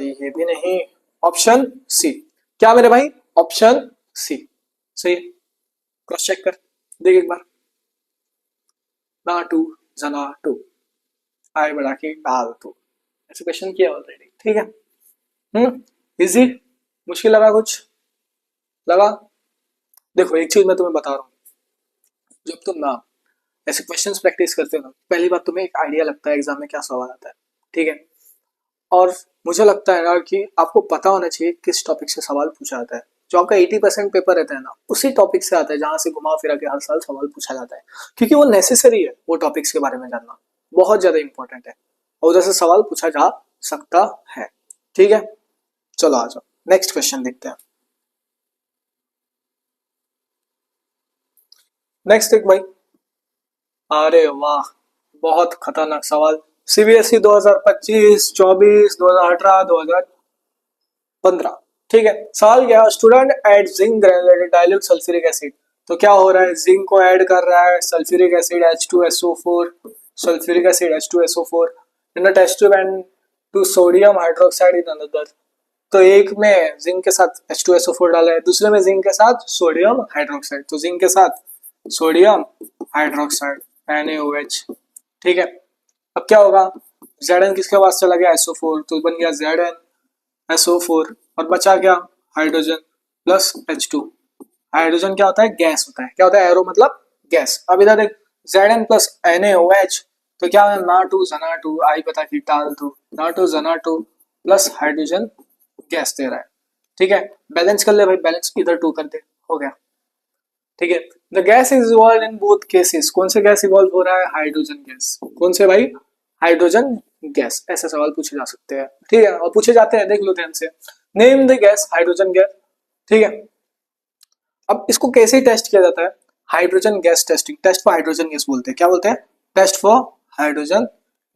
[SPEAKER 1] ये भी नहीं, ऑप्शन सी, क्या मेरे भाई ऑप्शन सी सही है, क्रॉस चेक कर देख एक बार, ना टू जना टू आई बढ़ा के डाल टू, ऐसे क्वेश्चन किया ऑलरेडी, ठीक है, इजी, मुश्किल लगा कुछ, लगा, देखो एक चीज मैं तुम्हें बता रहा हूँ, जब तुम ना ऐसे क्वेश्चंस प्रैक्टिस करते हो ना, पहली बात तुम्हें एक आइडिया लगता है एग्जाम में क्या सवाल आता है, ठीक है, और मुझे लगता है ना कि आपको पता होना चाहिए किस टॉपिक से सवाल पूछा जाता है, जो आपका 80% पेपर रहता है ना, उसी टॉपिक से आता है जहां से घुमा फिरा के हर साल सवाल पूछा जाता है, क्योंकि वो नेसेसरी है, वो टॉपिक्स के बारे में जानना बहुत ज्यादा इंपॉर्टेंट है, और उधर से सवाल पूछा जा सकता है, ठीक है। चलो आ जाओ नेक्स्ट क्वेश्चन देखते हैं। नेक्स्ट देख भाई, अरे वाह बहुत खतरनाक सवाल, सीबीएसई 2025, 24, 2018, 2015, ठीक है। सवाल क्या है, student add zinc granulated dilute sulphuric acid, तो क्या हो रहा है, जिंक को ऐड कर रहा है, sulphuric acid H2SO4, sulphuric acid H2SO4 in the test tube and to sodium hydroxide in another, तो एक में जिंक के साथ H2SO4 डाला है, दूसरे में जिंक के साथ सोडियम हाइड्रोक्साइड, तो जिंक के साथ सोडियम हाइड्रोक्साइड NaOH, ठीक है। अब क्या होगा, Zn किसके पास चला गया, SO4, तो बन गया ZnSO4 और बचा क्या, हाइड्रोजन प्लस H2। हाइड्रोजन क्या होता है, गैस होता है। क्या होता है, एरो मतलब गैस। अब इधर देख, Zn प्लस NaOH, तो क्या होगा, Na2 Zna2 आई पता की टाल 2, Na2 Zna2 plus hydrogen gas दे रहा है। ठीक है, बैलेंस कर ले भाई, बैलेंस इधर 2 कर दे, हो गया। ठीक है, the gas is evolve in both cases, कौन से गैस इवॉल्व हो रहा है, हाइड्रोजन गैस। कौन से भाई, हाइड्रोजन गैस। ऐसे सवाल पूछे जा सकते हैं। ठीक है, और पूछे जाते हैं, देख लो ध्यान से। Name the gas, hydrogen gas. ठीक है, अब इसको कैसे टेस्ट किया जाता है, hydrogen gas testing, test for hydrogen gas बोलते हैं। क्या बोलते हैं, टेस्ट फॉर हाइड्रोजन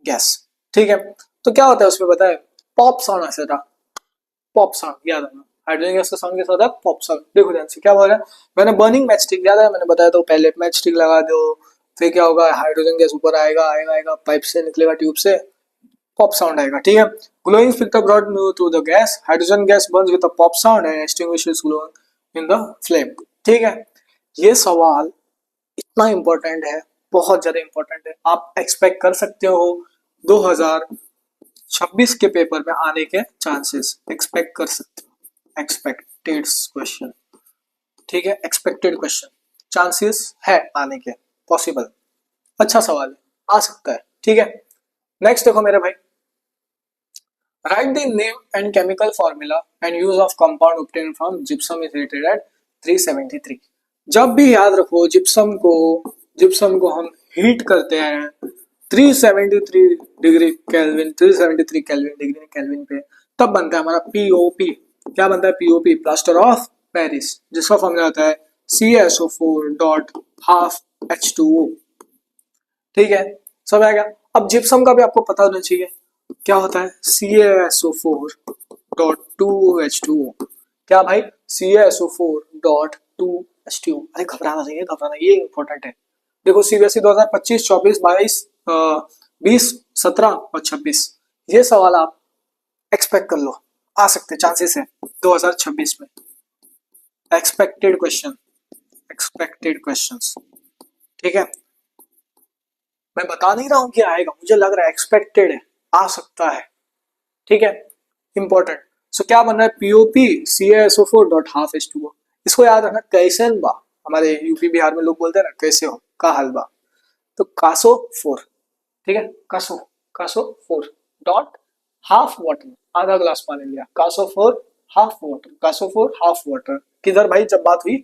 [SPEAKER 1] गैस। ठीक है, तो क्या होता है उसमें बताए, पॉप साउंड ऐसा था, पॉप साउंड याद है, हाइड्रोजन गैस का साउंड कैसा होता है, पॉप साउंड। देखो ध्यान से, क्या बोल रहा है, मैंने बर्निंग मैच स्टिक याद है, मैंने बताया था पहले, मैच स्टिक लगा दो, फिर क्या होगा, हाइड्रोजन गैस ऊपर आएगा आएगा आएगा, पाइप से निकलेगा, ट्यूब से, पॉप साउंड आएगा। ठीक है, glowing splinter brought through the gas, hydrogen gas burns with a pop sound and extinguishes glowing in the flame. ठीक है, ये सवाल इतना इंपॉर्टेंट है, बहुत ज्यादा इंपॉर्टेंट है, आप एक्सपेक्ट कर सकते हो 2026 के पेपर में आने के चांसेस एक्सपेक्ट कर सकते हो, एक्सपेक्टेड क्वेश्चन। ठीक है, एक्सपेक्टेड क्वेश्चन, चांसेस है आने के, पॉसिबल, अच्छा सवाल है, आ सकता है। ठीक है, नेक्स्ट देखो मेरे भाई, right the name and chemical formula and use of compound obtain from gypsum is rated eight 373। जब भी याद रखो, जिप्सम को हम हीट करते हैं 373 degree kelvin, 373 kelvin degree kelvin पे, तब बनता है हमारा पीओपी। क्या बनता है, पीओपी, प्लास्टर ऑफ पेरिस, जिसका फॉर्मूला होता है CaSO4 डॉट हाफ H2O। ठीक है, सब आएगा। अब जिप्सम का भी आपको पता होना चाहिए, क्या होता है, CaSO4 डॉट 2H2O। क्या भाई, CaSO4 डॉट 2H2O। अरे घबराना नहीं है, घबराना, ये इंपॉर्टेंट है। देखो CBSE 2025, 24, 22, 20, 17 और 26, ये सवाल आप एक्सपेक्ट कर लो, आ सकते चांसेस है 2026 में। Expected question, expected questions. ठीक है, मैं बता नहीं रहा हूं कि आएगा, मुझे लग रहा है एक्सपेक्टेड है, आ सकता है। ठीक है, इंपॉर्टेंट। सो क्या बन रहा है, POP CaSO4 dot half H2O। इसको याद रखना, कैसन बा, हमारे यूपी बिहार में लोग बोलते हैं ना, कैसे हो, का हलवा, तो कासो 4। ठीक है, कासो, कासो 4 डॉट हाफ वाटर, आधा ग्लास पानी लिया, कासो 4 हाफ वाटर, कासो 4 हाफ वाटर। किधर भाई, जब बात हुई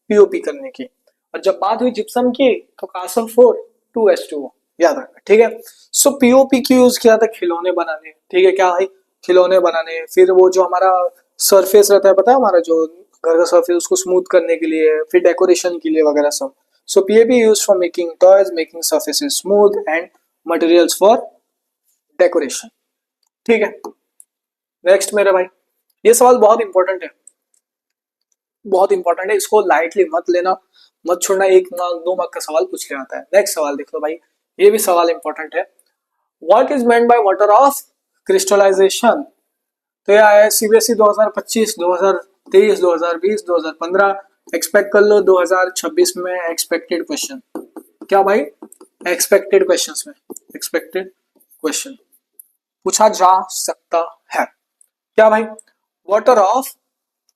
[SPEAKER 1] पीओपी करने की, और जब बात हुई जिप्सम की, तो कासो 4 2H2O, याद रखना। ठीक है, सो पीओपी की यूज किया था खिलौने बनाने। ठीक है, क्या भाई, खिलौने बनाने, फिर वो जो हमारा सरफेस रहता है, पता है हमारा जो घर का सरफेस, उसको स्मूथ करने के लिए, फिर डेकोरेशन के लिए वगैरह सब। So PAP use for making toys, making surfaces smooth and materials for decoration. ठीक है, नेक्स्ट मेरे भाई, ये सवाल बहुत इंपॉर्टेंट है, बहुत इंपॉर्टेंट है, इसको लाइटली मत लेना, मत छोड़ना, 1 मार्क 2 मार्क का सवाल पूछ के आता है। नेक्स्ट सवाल देख लो भाई, ये भी सवाल इंपॉर्टेंट है। What is meant by water of crystallisation. तो यह है CBSE 2025, 2023, 2020, 2015, एक्सपेक्ट कर लो 2026 में एक्सपेक्टेड क्वेश्चन। क्या भाई, एक्सपेक्टेड क्वेश्चंस में, एक्सपेक्टेड क्वेश्चन पूछा जा सकता है। क्या भाई, वाटर ऑफ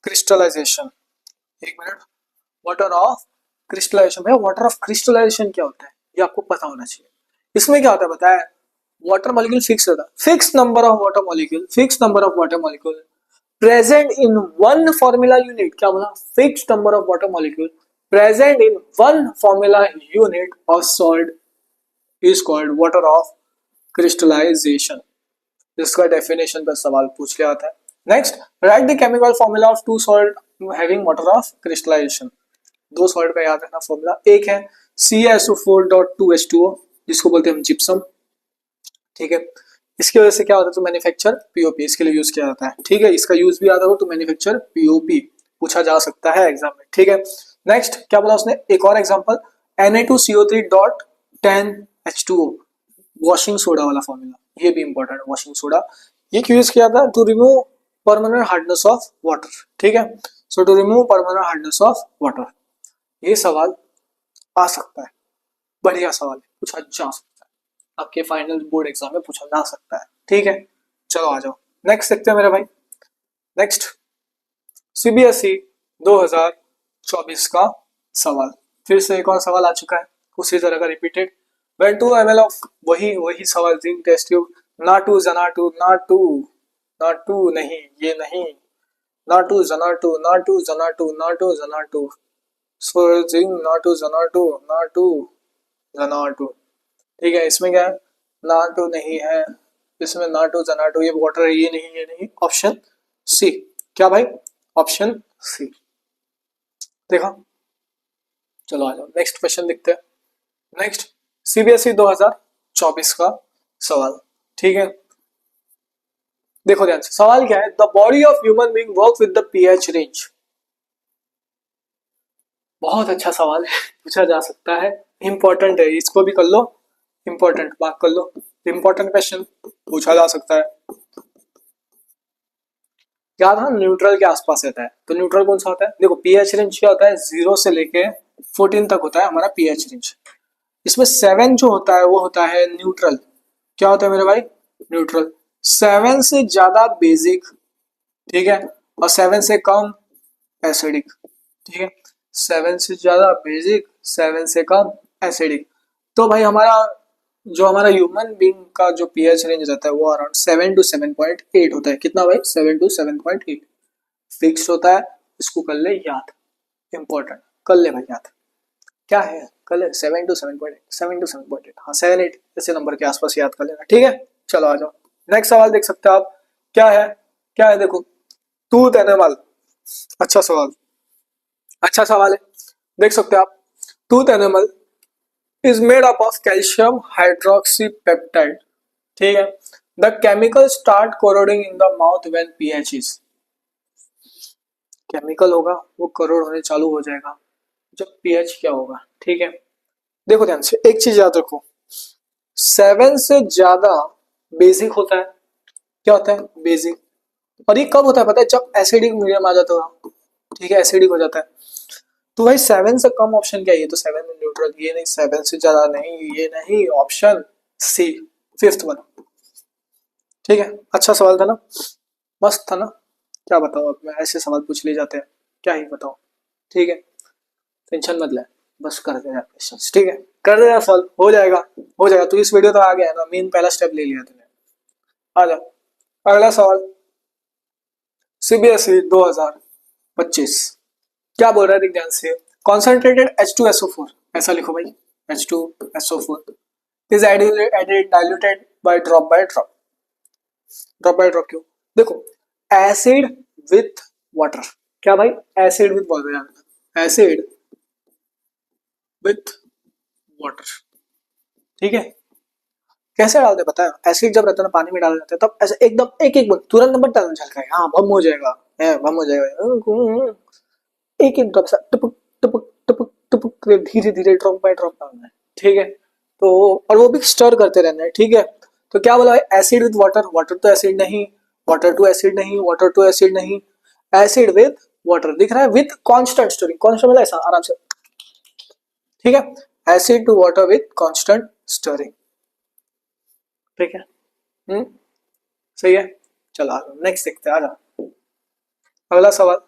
[SPEAKER 1] क्रिस्टलाइजेशन, एक मिनट, वाटर ऑफ क्रिस्टलाइजेशन, भैया वाटर ऑफ क्रिस्टलाइजेशन क्या होता है, ये आपको पता होना चाहिए। इसमें क्या होता है बताया, वाटर मॉलिक्यूल फिक्स होता है, fix number of water molecule, fix number of water molecule present in one formula unit. क्या बोला, fix number of water molecule present in one formula unit of salt is called water of crystallisation. इसका definition पर सवाल पूछ लिया आता है। Next, write the chemical formula of two salt having water of crystallisation. दो सॉल्ट का याद रखना फॉर्मूला, एक है CaSO4.2H2O, जिसको बोलते हैं हम जिप्सम। ठीक है, इसकी वजह से क्या होता है, तो मैन्युफैक्चर पीओपी, इसके लिए यूज किया जाता है। ठीक है, इसका यूज भी आता है, तो मैन्युफैक्चर पीओपी पूछा जा सकता है एग्जाम में। ठीक है, नेक्स्ट क्या बोला उसने, एक और एग्जांपल, Na2CO3.10H2O, वॉशिंग सोडा वाला फॉर्मूला, ये भी इंपॉर्टेंट है, वॉशिंग सोडा। ये क्यों यूज किया था, to remove permanent hardness of water. ठीक है, so to remove permanent hardness of water, ये सवाल आ सकता है, बढ़िया सवाल है, पूछा जा सकता है। आपके फाइनल बोर्ड एग्जाम में पूछा जा सकता है। ठीक है, चलो आ जाओ नेक्स्ट देखते हैं मेरे भाई। नेक्स्ट सीबीएसई 2024 का सवाल, फिर से एक और सवाल आ चुका है उसी तरह का repeated. When two ml of, वही वही सवाल, जिंक टेस्ट ट्यूब नाटू जनाटू, नाटू नाटू नहीं, ये नहीं, नाटू जनाटू, नाटू जनाटू, नाटू जनाटू, जिंक नाटू जनाटू, नाटू जनाटू। ठीक है, इसमें क्या है, नाटू नहीं है, इसमें नाटू जनाटू, ये वाटर है, ये नहीं, ये नहीं, ऑप्शन सी। क्या भाई, ऑप्शन सी। देखा, चलो आ जाओ नेक्स्ट क्वेश्चन देखते हैं। नेक्स्ट सीबीएसई 2024 का सवाल। ठीक है, देखो ध्यान से, सवाल क्या है, the body of human being work with the pH range. बहुत अच्छा सवाल है, पूछा जा सकता है, इंपॉर्टेंट है, इसको भी कर लो, इंपॉर्टेंट बात कर लो, इंपॉर्टेंट क्वेश्चन पूछा जा सकता है। क्या था, न्यूट्रल के आसपास रहता है, तो न्यूट्रल कौन सा होता है, देखो पीएच रेंज क्या होता है, 0 से लेके 14 तक होता है हमारा पीएच रेंज। इसमें 7 जो होता है वो होता है न्यूट्रल। क्या होता है मेरे भाई, न्यूट्रल। 7 से ज्यादा बेसिक, ठीक है, और 7 से कम एसिडिक। ठीक है, 7 से ज्यादा बेसिक, 7 से कम एसिडिक। तो भाई हमारा जो हमारा ह्यूमन बीइंग का जो पीएच रेंज रहता है वो अराउंड 7 to 7.8 होता है। कितना भाई, 7 to 7.8 फिक्स होता है। इसको कर ले याद, इंपॉर्टेंट, कर ले भाई याद। क्या है, कर ले 7 to 7.8, 7 to 7.8, हाँ 7 8 ऐसे नंबर के आसपास याद कर लेना। ठीक है, चलो आ जाओ नेक्स्ट सवाल देख सकते हो आप। क्या है, क्या है, देखो, टूथ एनिमल। अच्छा सवाल, अच्छा सवाल है, देख सकते हो आप। Tooth animal is made up of calcium hydroxypeptide। ठीक है, the chemical start corroding in the mouth when pH is, chemical होगा वो करोड़ होने चालू हो जाएगा जब पीएच क्या होगा। ठीक है, देखो ध्यान से एक चीज याद रखो, 7 से ज्यादा बेसिक होता है। क्या होता है, बेसिक। और ये कब होता है पता है, जब एसिडिक मीडियम आ जाता है। ठीक है, एसिडिक हो जाता है। तो भाई 7 से कम ऑप्शन क्या है, ये तो 7 में न्यूट्रल, ये नहीं, 7 से ज्यादा नहीं, ये नहीं, ऑप्शन सी, फिफ्थ वन। ठीक है, अच्छा सवाल था ना, मस्त था ना। क्या बताऊं अब मैं, ऐसे सवाल पूछ लिए जाते हैं, क्या ही बताऊं। ठीक है, टेंशन मत ले, बस कर दे क्वेश्चन। ठीक है, कर दे सॉल्व, हो जाएगा, हो जाएगा। तू इस वीडियो तो आ गया है ना, मेन पहला स्टेप ले लिया तूने। आ जा, अगला सवाल, सीबीएसई 2025 क्या बोल रहा है, देख ध्यान से। कॉन्सेंट्रेटेड H2SO4, ऐसा लिखो भाई, H2SO4 is added diluted by drop by drop. Drop by drop क्यों, देखो, एसिड विथ वाटर। क्या भाई, acid with water, acid with water. ठीक है, कैसे डालते पता है, एसिड जब रहता है ना पानी में डाला जाता है तब ऐसे एकदम एक एक तुरंत नंबर डालना चलता है, हाँ भम हो जाएगा, है भम हो जाएगा, एक एक ड्रॉप टपक टपक टपक टपक धीरे धीरे ड्रॉप बाय ड्रॉप डालना है। ठीक है, तो और वो भी स्टर करते रहना है। ठीक है, तो क्या बोला, एसिड विद वाटर, वाटर तो एसिड नहीं, वाटर टू एसिड नहीं, वाटर टू एसिड नहीं, एसिड विद वाटर दिख रहा है, विद कांस्टेंट स्टरिंग, कांस्टेंट मतलब ऐसा आराम से। ठीक है, acid to water with constant stirring. ठीक है, सही है, चलो नेक्स्ट देखते हैं, आ जाओ अगला सवाल।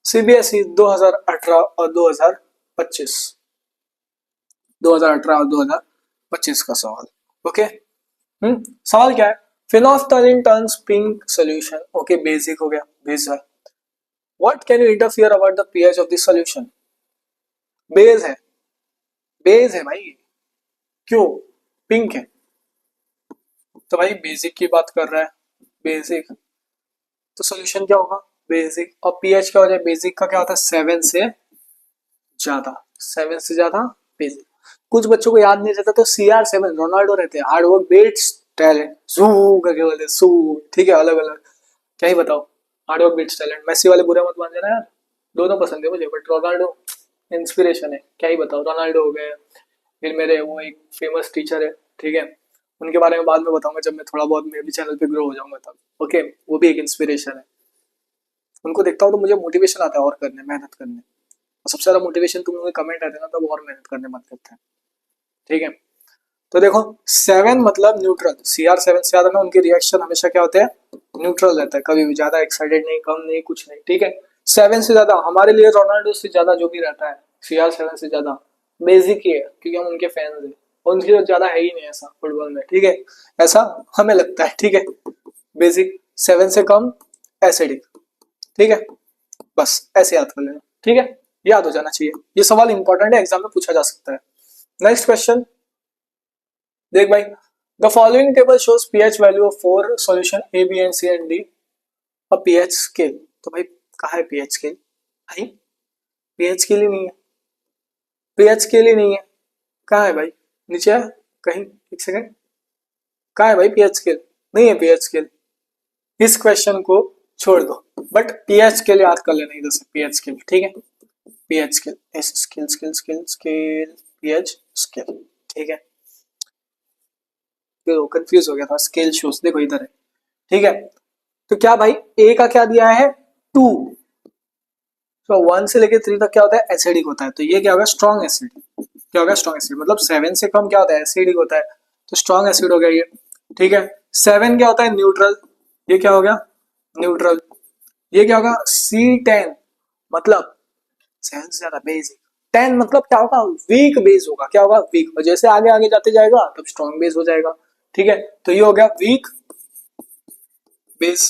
[SPEAKER 1] सीबीएसई 2018 और 2025, 2018 और 2025 का सवाल। ओके, सवाल क्या है, phenolphthalein turns pink solution. Okay, basic हो गया, बेस है। What can you interfere about the pH of this solution, base है, बेस है भाई, क्यों पिंक है, तो भाई बेसिक की बात कर रहा है, बेसिक, तो सॉल्यूशन क्या होगा, बेसिक। और पीएच क्या हो जाए, बेसिक का क्या होता है, 7 से ज्यादा, 7 से ज्यादा बेसिक। कुछ बच्चों को याद नहीं रहता तो CR7 रोनाल्डो रहते हैं, हार्डवर्क बीट्स टैलेंट, जू करके बोलते सू। ठीक है, अलग अलग, क्या ही बताओ, हार्डवर्क बीट्स टैलेंट। मेसी वाले बुरे मत मान जाना यार, दोनों पसंद है मुझे, बट रोनाल्डो इंस्पिरेशन है, क्या ही बताओ, रोनाल्डो हो गए। फिर मेरे वो एक फेमस टीचर है, ठीक है, उनके बारे में बाद में बताऊंगा जब मैं थोड़ा बहुत मैं भी चैनल पे ग्रो हो जाऊंगा तब। ओके, वो भी एक इंस्पिरेशन है, उनको देखता हूँ तो मुझे मोटिवेशन आता है और करने, मेहनत करने। और सबसे ज्यादा मोटिवेशन तुम लोग कमेंट आते हैं ना, तब और मेहनत करने मन करता है। ठीक है, तो देखो 7 मतलब न्यूट्रल, CR7 से ज्यादा ना उनके रिएक्शन हमेशा क्या होते हैं, न्यूट्रल रहता है, कभी भी ज्यादा एक्साइटेड नहीं, कम नहीं, कुछ नहीं, ठीक है। 7 से ज्यादा हमारे लिए रोनाल्डो से ज्यादा जो भी रहता है, CR7 से ज्यादा बेसिक ही है, क्योंकि हम उनके फैंस हैं, उनकी तो ज्यादा है ही नहीं ऐसा फुटबॉल में, ठीक है, ऐसा हमें लगता है, ठीक है। बेसिक 7 से कम एसिडिक, ठीक है, बस ऐसे याद कर लेना, ठीक है, याद हो जाना चाहिए, ये सवाल इंपॉर्टेंट है, एग्जाम में पूछा जा सकता है। नेक्स्ट क्वेश्चन देख भाई, the following table shows pH value of 4 solution A B and C and D a pH scale. तो भाई कहाँ है पीएच स्केल, भाई पीएच स्केल ही नहीं है, पीएच स्केल ही नहीं है, कहाँ है भाई, नीचे है कहीं, एक सेकंड, कहाँ है भाई पीएच स्केल, नहीं है पीएच स्केल, इस क्वेश्चन को छोड़ दो, बट पीएच स्केल याद कर लेना इधर से, पीएच स्केल, ठीक है, pH scale, S scale scale scale scale pH scale, ठीक है, तो कंफ्यूज हो गया था, स्केल शोज देखो इधर है, ठीक है। तो क्या भाई ए का क्या दिया है 2, तो 1 से लेके 3 तक क्या होता है एसिडिक होता है, तो ये क्या होगा स्ट्रॉन्ग एसिड, क्या होगा स्ट्रॉन्ग एसिड, मतलब 7 से कम क्या होता है एसिडिक होता है, तो स्ट्रॉन्ग एसिड हो गया ये, ठीक है। 7 क्या होता है न्यूट्रल, ये क्या हो गया न्यूट्रल, ये क्या होगा C10 मतलब 7 से ज्यादा बेसिक, 10 मतलब क्या होगा वीक बेस होगा, क्या होगा वीक, और जैसे आगे आगे जाते जाएगा तब स्ट्रॉन्ग बेस हो जाएगा, ठीक है। तो ये हो गया वीक बेस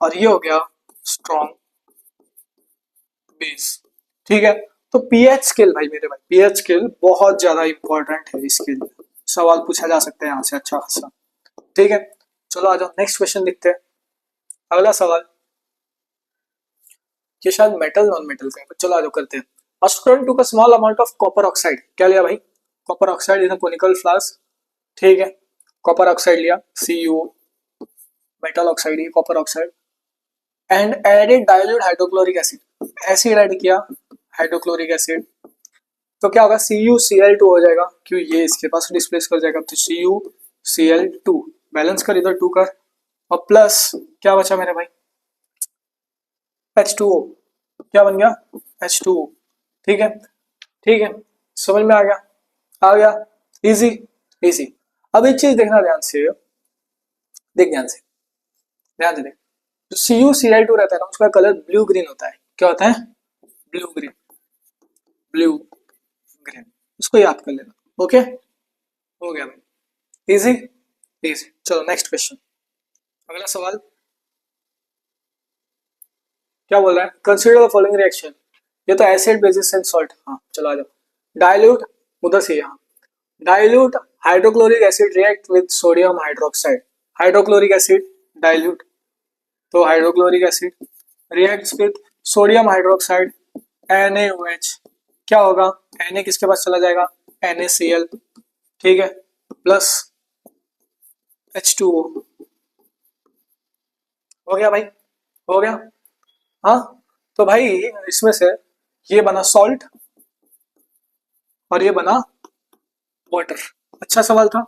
[SPEAKER 1] और ये हो गया स्ट्रॉन्ग बेस, ठीक है। तो पीएच स्केल भाई मेरे भाई, पीएच स्केल बहुत ज्यादा इंपॉर्टेंट है, इसके लिए सवाल पूछा जा सकता है यहाँ से अच्छा खासा, ठीक है। चलो आ जाओ नेक्स्ट क्वेश्चन देखते हैं, अगला सवाल, ये शायद मेटल नॉन मेटल का है, चलो आ जाओ करते हैं। A student took a small amount of copper oxide, क्या लिया भाई copper oxide in conical flask, ठीक है, कॉपर ऑक्साइड लिया CuO, मेटल ऑक्साइड ये copper oxide, and added dilute hydrochloric acid, acid add किया हाइड्रोक्लोरिक एसिड, तो क्या होगा CuCl2 हो जाएगा, क्यों ये इसके पास डिस्प्लेस कर जाएगा, तो CuCl2 बैलेंस कर इधर 2 कर, और प्लस क्या बचा मेरे भाई H2O, क्या बन गया H2O, ठीक है, ठीक है, समझ में आ गया, इजी इजी। अब एक चीज देखना ध्यान से, देख ध्यान से, ध्यान से देख, जो CuCl2 रहता है ना उसका कलर ब्लू ग्रीन होता है, क्या होता है ब्लू ग्रीन, ब्लू ग्रीन, इसको याद कर लेना, ओके हो गया भाई, इजी इजी। चलो नेक्स्ट क्वेश्चन, अगला सवाल क्या बोल रहा है, कंसीडर द फॉलोइंग रिएक्शन, ये तो एसिड बेसिस एंड सॉल्ट, हाँ चलो आ जाओ, डाइल्यूट उधर से यहाँ, dilute hydrochloric acid react with sodium hydroxide, hydrochloric acid dilute, तो hydrochloric acid reacts with sodium hydroxide NaOH, क्या होगा Na किसके पास चला जाएगा NaCl, ठीक है, प्लस H2O, हो गया भाई हो गया, हाँ। तो भाई इसमें से ये बना सॉल्ट और ये बना वाटर, अच्छा सवाल था,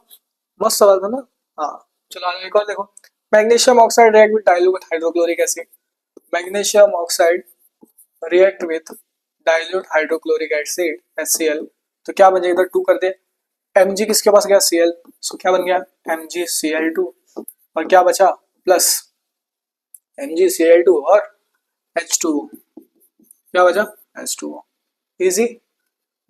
[SPEAKER 1] मस्त सवाल था ना, हाँ। चलो एक और देखो, magnesium oxide react with dilute hydrochloric acid, magnesium oxide react with dilute hydrochloric acid HCl, तो क्या बन जाएगा इधर 2 कर दे, Mg किसके पास गया Cl, सो क्या बन गया MgCl2, और क्या बचा प्लस MgCl2 और H2O, क्या बचा H2O, easy.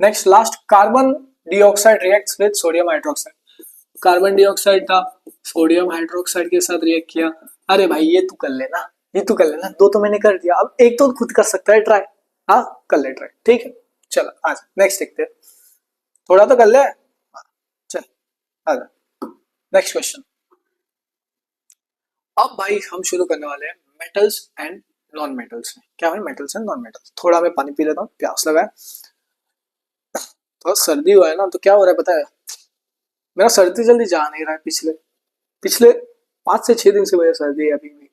[SPEAKER 1] Next last, carbon dioxide reacts with sodium hydroxide, carbon dioxide था सोडियम हाइड्रोक्साइड के साथ रिएक्ट किया, अरे भाई ये तू कर लेना, ये तू कर लेना, 2 तो मैंने कर दिया, अब एक तो खुद कर सकता है ट्राई, हाँ कर ले ट्राई, ठीक है। चलो आज नेक्स्ट देखते हैं, थोड़ा तो कर ले, चल आजा नेक्स्ट क्वेश्चन। अब भाई हम शुरू करने वाले हैं मेटल्स एंड नॉन मेटल्स में, क्या भाई मेटल्स एंड नॉन मेटल्स, थोड़ा मैं पानी पी लेता हूँ, प्यास लगा है, थोड़ा सर्दी हुआ है ना, तो क्या हो रहा है पता है, मेरा सर्दी जल्दी जा नहीं रहा है, पिछले पिछले 5 से 6 दिन से मेरी सर्दी है अभी भी,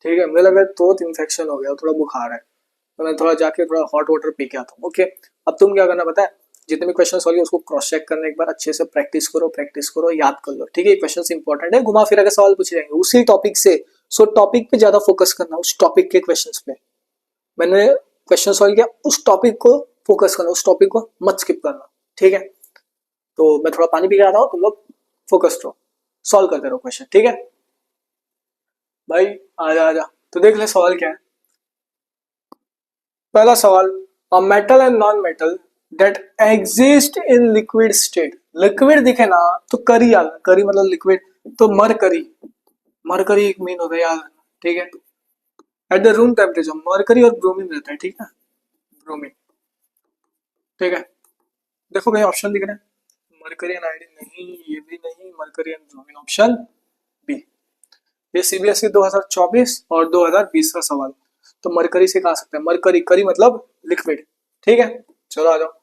[SPEAKER 1] ठीक है, मुझे लग रहा है थ्रोट इन्फेक्शन हो गया, थोड़ा बुखार है, तो मैं थोड़ा जाके थोड़ा हॉट वाटर पी के आता हूँ, ओके। अब तुम क्या करना पता है, जितने भी क्वेश्चन सॉल्व उसको क्रॉस चेक करना, एक बार अच्छे से प्रैक्टिस करो याद कर लो, ठीक है, क्वेश्चन इंपॉर्टेंट है, घुमा फिरा के सवाल पूछे जाएंगे उसी टॉपिक से, सो टॉपिक पे ज्यादा फोकस करना, उस टॉपिक के क्वेश्चन पे, मैंने क्वेश्चन सॉल्व किया उस टॉपिक को फोकस करना, उस टॉपिक को मत स्किप करना, ठीक है। तो मैं थोड़ा पानी पी के आता हूँ, तुम लोग फोकस्ड रहो, सॉल्व करते रहो क्वेश्चन, ठीक है भाई। आजा आजा, तो देख ले सवाल क्या है। पहला सवाल, a metal and non metal that exist in liquid state. Liquid दिखे ना तो करी याद, करी मतलब लिक्विड, तो मरकरी, मरकरी एक मीन होता है याद, ठीक है। At the room temperature, mercury और ब्रोमीन रहता है, ठीक है, ब्रोमीन, ठीक है। देखो भाई ऑप्शन दिख रहे हैं, मरकरी एंड आयोडीन नहीं, ये भी नहीं, mercury and bromine, option B. ये सीबीएसई 2024 और 2020 का सवाल, तो मरकरी से कहा सकते हैं, मरकरी, करी मतलब लिक्विड, ठीक है। चलो आ जाओ,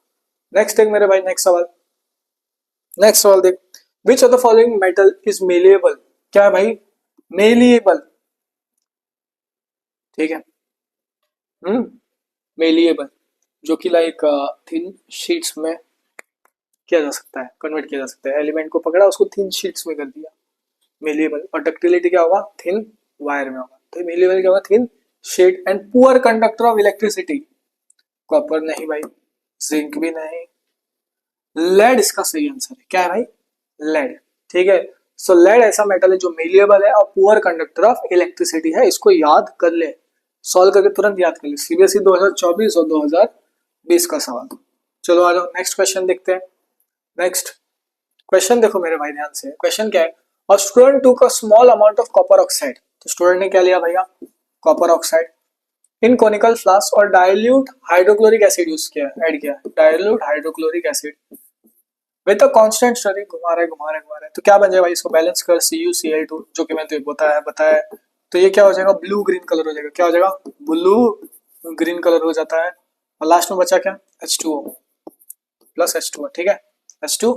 [SPEAKER 1] नेक्स्ट देख मेरे भाई, नेक्स्ट सवाल, नेक्स्ट सवाल देख, विच of the following metal is malleable. क्या है भाई, मेलिएबल, ठीक है, मेलिएबल, जो कि लाइक थिन शीट्स में किया जा सकता है, कन्वर्ट किया जा सकता है, एलिमेंट को पकड़ा उसको थिन शीट्स में कर दिया, मेलिएबल। और डक्टिलिटी क्या होगा, थिन वायर में होगा, तो मेलिएबल क्या होगा, thin sheet. And poor conductor of electricity, copper नहीं भाई, जिंक भी नहीं, लेड इसका सही आंसर है। क्या है भाई, लेड, ठीक है। सो लेड ऐसा मेटल है जो मेलिएबल है और पुअर कंडक्टर ऑफ इलेक्ट्रिसिटी है, इसको याद कर ले, सॉल्व करके तुरंत याद कर ले, सीबीएसई 2024 और 2020 का सवाल। चलो आ जाओ, नेक्स्ट क्वेश्चन देखते हैं। नेक्स्ट क्वेश्चन देखो मेरे भाई ध्यान से, क्वेश्चन क्या है, और स्टूडेंट टूक a small amount of copper oxide, तो स्टूडेंट ने क्या लिया भैया, copper oxide, in conical flask और डाइल्यूट हाइड्रोक्लोरिक एसिड यूज किया, ऐड किया, dilute hydrochloric acid with the constant study, घुमा रहे घुमा रहे घुमा रहे, तो क्या बन जाएगा भाई, इसको बैलेंस कर CuCl2, जो कि मैंने तो बताया, तो ये क्या हो जाएगा, ब्लू ग्रीन कलर हो जाएगा, क्या हो जाएगा, ब्लू ग्रीन कलर हो जाता है। और लास्ट में बचा क्या, H2O प्लस H2O, ठीक है, H2,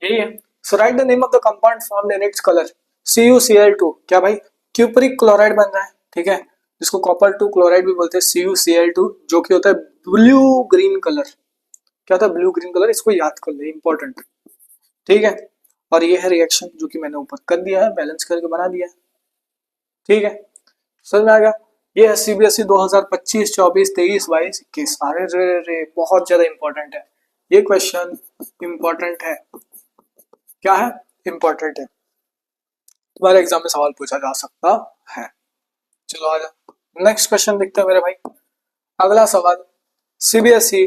[SPEAKER 1] यही है। So write the name of the compound formed in its colour, CuCl2, क्या भाई, क्यूपरिक क्लोराइड बन रहा है, ठीक है, जिसको कॉपर 2 क्लोराइड भी बोलते हैं, CuCl2, जो कि होता है ब्लू ग्रीन कलर, क्या होता है, ब्लू ग्रीन कलर, इसको याद कर ले, इंपॉर्टेंट, ठीक है। और ये है रिएक्शन जो कि मैंने ऊपर कर दिया है, बैलेंस करके बना दिया है, ठीक है, समझ में आ गया। ये है सीबीएसई 2025, 24, 23, 22, 21, अरे रे रे बहुत ज्यादा इंपॉर्टेंट है ये क्वेश्चन, इंपॉर्टेंट है, क्या है, इंपॉर्टेंट है, तुम्हारे एग्जाम में सवाल पूछा जा सकता है। चलो आ जाओ, नेक्स्ट क्वेश्चन देखते हैं मेरे भाई। अगला सवाल सीबीएसई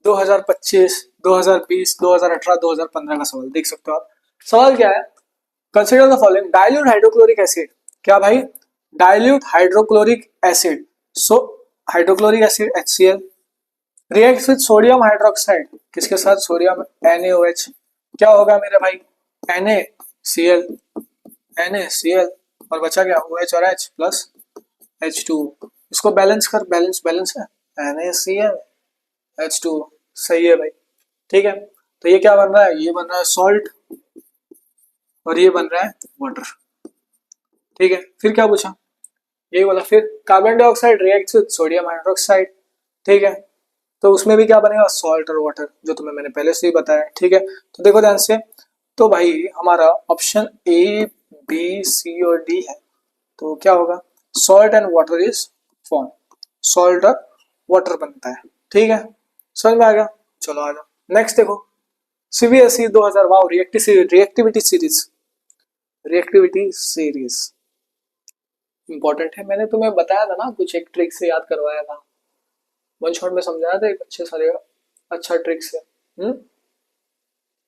[SPEAKER 1] 2025, 2020, 2018, 2015 का सवाल देख सकते हो आप। सवाल क्या है, consider the following, dilute hydrochloric acid, क्या भाई, dilute hydrochloric acid, so hydrochloric acid HCl reacts with sodium hydroxide, किसके साथ, सोडियम NaOH, क्या होगा मेरे भाई, NaCl, NaCl, और बचा क्या, OH और H प्लस H2, इसको बैलेंस कर, बैलेंस बैलेंस है, NaCl H2, सही है भाई, ठीक है। तो ये क्या बन रहा है, ये बन रहा है सॉल्ट और ये बन रहा है वाटर, ठीक है। फिर क्या पूछा, यही बोला, फिर carbon dioxide reacts with sodium hydroxide, ठीक है, तो उसमें भी क्या बनेगा, सॉल्ट और वाटर, जो तुम्हें मैंने पहले से ही बताया, ठीक है। तो देखो ध्यान से, तो भाई हमारा ऑप्शन A B C और D है, तो क्या होगा, salt and water is form, salt और वाटर बनता है, ठीक है, समझ में आ गया। चलो आ जाओ, नेक्स्ट देखो, CBSE 2000, wow, reactivity series, reactivity series important है, मैंने तुम्हें बताया था ना, कुछ एक ट्रिक से याद करवाया था, वन शॉट में समझाया था एक अच्छे सारे, अच्छा ट्रिक से,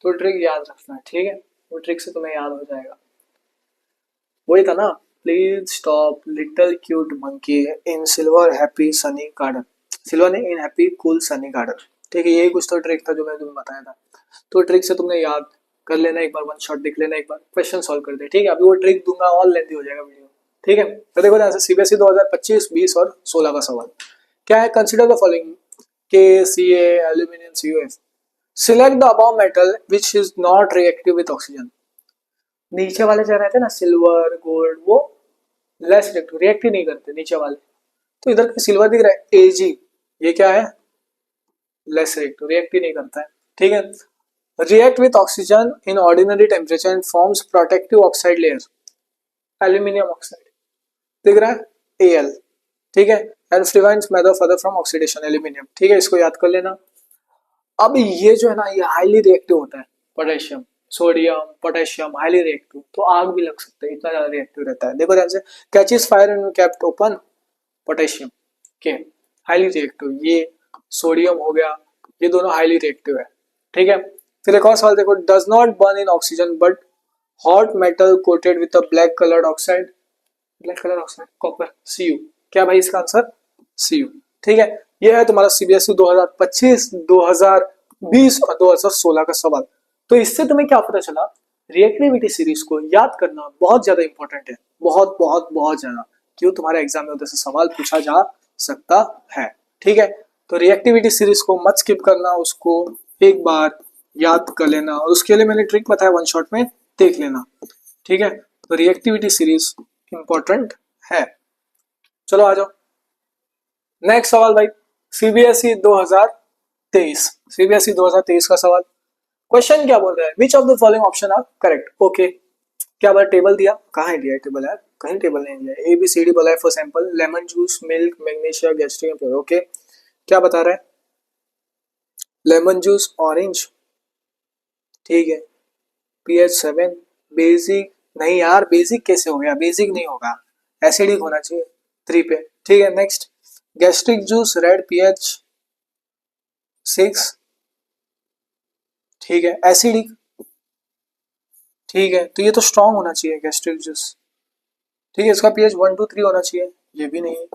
[SPEAKER 1] तो ट्रिक याद रखना, ठीक है, वो ट्रिक से तुम्हें याद हो जाएगा, वही था ना, please stop little cute monkey in silver happy sunny garden, silver नहीं, in happy cool sunny garden, ठीक है, यही कुछ तो ट्रिक था जो मैंने तुम्हें बताया था, तो ट्रिक से तुमने याद कर लेना, एक बार वन शॉट देख लेना, एक बार क्वेश्चन सॉल्व कर दे, ठीक है। अभी वो ट्रिक दूंगा और लेंदी हो जाएगा वीडियो, ठीक है। तो देखो ध्यान से, सीबीएसई 2025, 20 और 16 का सवाल क्या है, consider the following, KCa aluminium CuF, select the above metal which is not reactive with oxygen, नीचे वाले जो रहते हैं ना, सिल्वर गोल्ड, वो लेस रिएक्टिव, रिएक्ट ही नहीं करते नीचे वाले, तो इधर सिल्वर दिख रहा है Ag, ये क्या है, लेस रिएक्टिव, रिएक्ट ही नहीं करता है, ठीक है। React with oxygen in ordinary temperature and forms protective oxide layer, aluminium oxide दिख रहा है Al, ठीक है, and prevents matter further from oxidation, aluminium, ठीक है, इसको याद कर लेना। अब ये जो है ना ये हाईली रिएक्टिव होता है, potassium, sodium potassium highly reactive, तो आग भी लग सकता है, इतना ज्यादा रिएक्टिव रहता है। देखो ध्यान से, catches fire and kept open, potassium के हाईली रिएक्टिव, ये सोडियम हो गया, ये दोनों हाईली रिएक्टिव है। ठीक है, फिर एक और सवाल देखो, does not burn in oxygen but hot metal coated with a black coloured oxide, black colour oxide copper, Cu। क्या भाई इसका आंसर Cu। ठीक है, ये है तुम्हारा सीबीएसई 2025, 2020 और 2016 का सवाल। तो इससे तुम्हें क्या पता चला, रिएक्टिविटी सीरीज को याद करना बहुत ज्यादा इंपॉर्टेंट है, बहुत बहुत बहुत ज्यादा, क्यों तुम्हारे एग्जाम में उधर से सवाल पूछा जा सकता है। ठीक है, तो रिएक्टिविटी सीरीज को मत स्किप करना, उसको एक बार याद कर लेना, और उसके लिए मैंने ट्रिक बताया, वन शॉट में देख लेना। ठीक है, तो रिएक्टिविटी सीरीज इंपॉर्टेंट है। चलो आ जाओ नेक्स्ट सवाल भाई, सीबीएसई 2023, सीबीएसई 2023 का सवाल। क्वेश्चन क्या बोल रहा है, which of the following option are correct. Okay, क्या बार टेबल दिया, कहाँ है दिया टेबल यार, कहीं टेबल नहीं दिया, ए बी सी डी बोला है for sample, lemon juice, milk, magnesia, gastric. Okay, क्या बता रहा है, लेमन जूस ऑरेंज, ठीक है, पीएच 7, बेसिक नहीं यार, बेसिक कैसे हो गया, बेसिक नहीं होगा, एसिडिक होना चाहिए 3 पे। ठीक है, next, gastric juice red, pH 6, ठीक है, एसिडिक, ठीक है, तो ये तो स्ट्रॉन्ग होना चाहिए गैस्ट्रिक जूस। ठीक है, इसका पीएच 1 to 3 होना चाहिए, ये भी नहीं।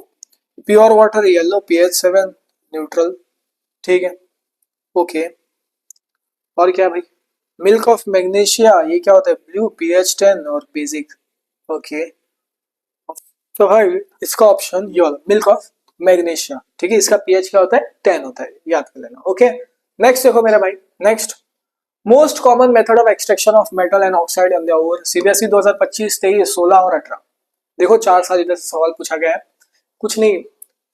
[SPEAKER 1] Pure water yellow, pH 7, neutral, ठीक है, ओके। और क्या भाई, मिल्क ऑफ मैग्नीशिया, ये क्या होता है, ब्लू, पीएच 10 और बेसिक, ओके। तो भाई इसका ऑप्शन ये वाला मिल्क ऑफ मैग्नीशिया, ठीक है, इसका पीएच क्या होता है, 10 होता है, याद कर लेना। ओके, नेक्स्ट देखो मेरा भाई, next, most common method of extraction of metal and oxide in the over, CBSE 2025, 23, 16 और 18। देखो 4 साल इधर से सवाल पूछा गया है, कुछ नहीं,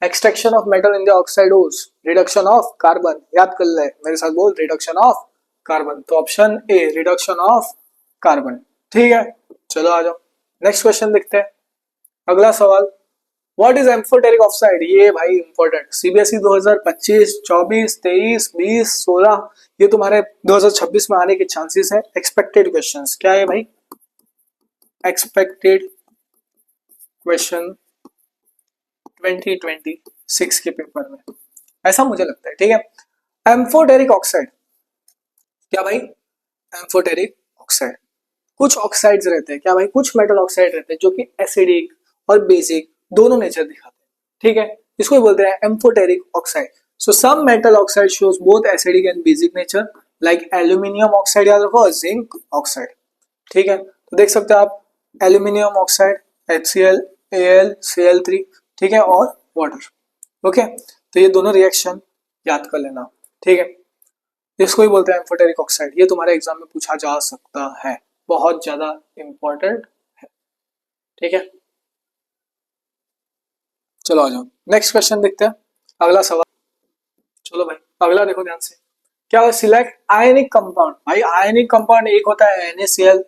[SPEAKER 1] extraction of metal in the oxide ores, reduction of carbon, याद कर ले मेरे साथ बोल, रिडक्शन ऑफ कार्बन, तो option A reduction of carbon. ठीक है, चलो आ जाओ नेक्स्ट क्वेश्चन देखते हैं। अगला सवाल, व्हाट इज एम्फोटेरिक ऑक्साइड, ये भाई इंपॉर्टेंट, सीबीएसई 2025, 24, 23, 20, 16, ये तुम्हारे 2026 में आने के चांसेस है। एक्सपेक्टेड क्वेश्चंस क्या है भाई, एक्सपेक्टेड क्वेश्चन 2026 के पेपर में, ऐसा मुझे लगता है। ठीक है, एम्फोटेरिक ऑक्साइड, क्या भाई, एम्फोटेरिक ऑक्साइड, कुछ ऑक्साइड्स रहते हैं, क्या भाई, कुछ मेटल ऑक्साइड रहते हैं जो कि एसिडिक और बेसिक दोनों नेचर दिखाते हैं। ठीक है, इसको ही बोलते हैं amphoteric oxide. So some metal oxide shows both acidic and basic nature, like aluminium oxide या जिंक ऑक्साइड। ठीक है, तो देख सकते हैं आप, aluminium oxide HCl, Al, Cl3, ठीक है, और वाटर। ओके, तो ये दोनों रिएक्शन याद कर लेना। ठीक है, इसको ही बोलते हैं एम्फोटेरिक ऑक्साइड, ये तुम्हारे एग्जाम में पूछा जा सकता है, बहुत ज्यादा इंपॉर्टेंट है। ठीक है, चलो आ जाओ नेक्स्ट क्वेश्चन देखते हैं, अगला सवाल। चलो भाई अगला देखो ध्यान से, क्या है, सिलेक्ट आयनिक कंपाउंड। भाई आयनिक कंपाउंड एक होता है NaCl,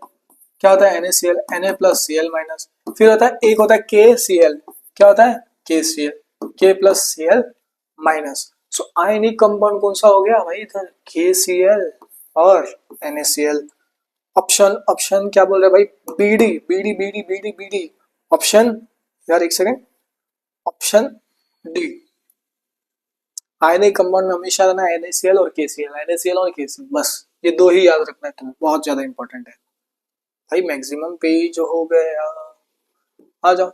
[SPEAKER 1] क्या होता है NaCl, Na plus Cl minus, फिर होता है एक होता है KCl, क्या होता है KCl, K plus Cl minus. So ionic compound कौन सा हो गया भाई इधर, KCl और NaCl। ऑप्शन ऑप्शन क्या बोल रहे हैं भाई, BD BD BD BD BD, option यार एक second, option D. Ionic compound में हमेशा रहना NaCl और KCl, NaCl और KCl, बस ये दो ही याद रखना है तुम्हें, बहुत ज्यादा इंपॉर्टेंट है भाई, मैक्सिमम पे ही जो हो गया। आ जाओ